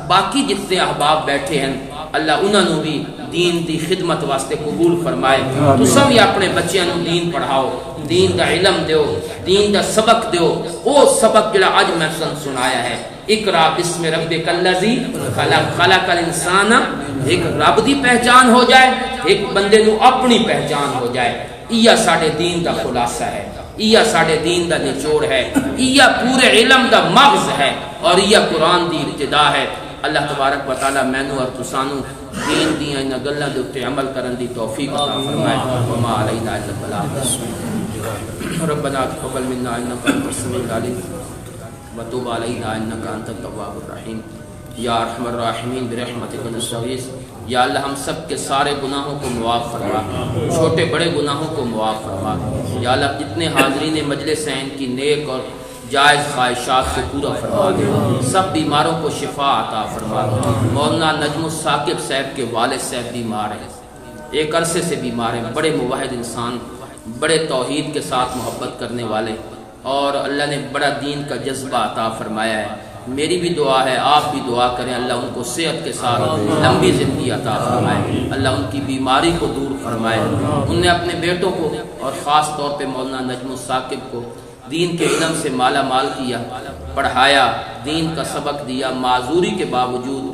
باقی جتنے احباب بیٹھے ہیں اللہ انہاں نو بھی دین دی خدمت واسطے قبول فرمائے۔ تو سب ہی اپنے بچیاں نو دین پڑھاؤ، دین دا علم دیو، دین دا سبق دیو، وہ سبق جڑا آج میں سنایا ہے، اقرا بسم ربک الذی خلق، خلق الانسان، ایک رب دی پہچان ہو جائے، ایک بندے نو اپنی پہچان ہو جائے۔ یہ ساڑے دین دا خلاصہ ہے، یہ ساڑے دین دا نچوڑ ہے، یہ پورے علم دا مغز ہے اور یہ قرآن دی ابتدا ہے۔ اللہ تبارک و تعالی مینوں اور تسانوں دین دیاں انہاں گلاں دے اوتے عمل کرن دی توفیق عطا فرمائے۔ وما علینا الا البلاغ۔ ربنا تقبل منا انك انت السميع العليم وتب علينا انك انت التواب الرحیم یا ارحم الراحمین برحمتک نستغیث. یا اللہ ہم سب کے سارے گناہوں کو معاف فرما، چھوٹے بڑے گناہوں کو معاف فرما. یا اللہ جتنے حاضرین مجلس ہیں ان کی نیک اور جائز خواہشات کو پورا فرما دے. سب بیماروں کو شفا عطا فرما. مولانا نجم الثاقب صاحب کے والد صاحب بیمار ہیں، ایک عرصے سے بیمار ہیں، بڑے موحد انسان، بڑے توحید کے ساتھ محبت کرنے والے، اور اللہ نے بڑا دین کا جذبہ عطا فرمایا ہے. میری بھی دعا ہے، آپ بھی دعا کریں اللہ ان کو صحت کے ساتھ لمبی زندگی عطا فرمائے، اللہ ان کی بیماری کو دور فرمائے. ان نے اپنے بیٹوں کو اور خاص طور پہ مولانا نجم الثاقب کو دین کے علم سے مالا مال کیا، پڑھایا، دین کا سبق دیا. معذوری کے باوجود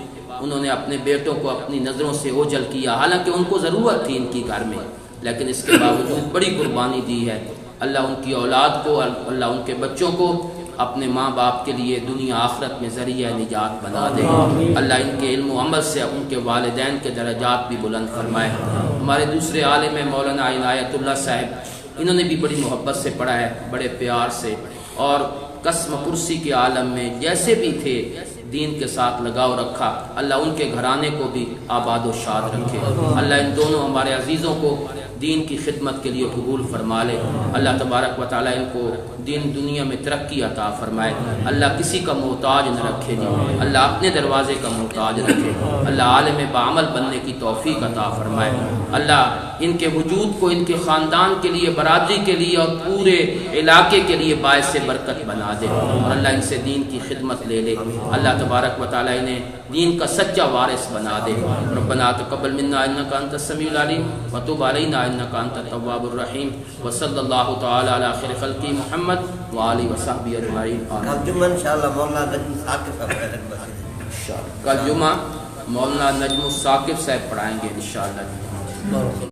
انہوں نے اپنے بیٹوں کو اپنی نظروں سے اوجھل کیا، حالانکہ ان کو ضرورت تھی ان کی گھر میں، لیکن اس کے باوجود بڑی قربانی دی ہے. اللہ ان کی اولاد کو، اللہ ان کے بچوں کو اپنے ماں باپ کے لیے دنیا آخرت میں ذریعہ نجات بنا دے. اللہ ان کے علم و عمل سے ان کے والدین کے درجات بھی بلند فرمائے. ہمارے دوسرے عالم مولانا عنایت اللہ صاحب، انہوں نے بھی بڑی محبت سے پڑھا ہے، بڑے پیار سے، اور قسم کرسی کے عالم میں جیسے بھی تھے دین کے ساتھ لگاؤ رکھا. اللہ ان کے گھرانے کو بھی آباد و شاد رکھے. اللہ ان دونوں ہمارے عزیزوں کو دین کی خدمت کے لیے قبول فرما لے. اللہ تبارک و تعالیٰ ان کو دین دنیا میں ترقی عطا فرمائے. اللہ کسی کا محتاج نہ رکھے جی، اللہ اپنے دروازے کا محتاج رکھے. اللہ عالم بعمل بننے کی توفیق عطا فرمائے. اللہ ان کے وجود کو ان کے خاندان کے لیے، برادری کے لیے اور پورے علاقے کے لیے باعث برکت بنا دے، اور اللہ ان سے دین کی خدمت لے لے. اللہ تبارک و تعالیٰ انہیں دین کا سچا وارث بنا دے. ربنا تقبل منا انک انت السمیع العلیم وتب علینا انک انت التواب الرحیم. وصلی اللہ تعالی علی خیر خلقی محمد وآلہ وصحبہ اجمعین. کل جمعہ مولانا نجم الثاقب صاحب پڑھائیں گے انشاءاللہ.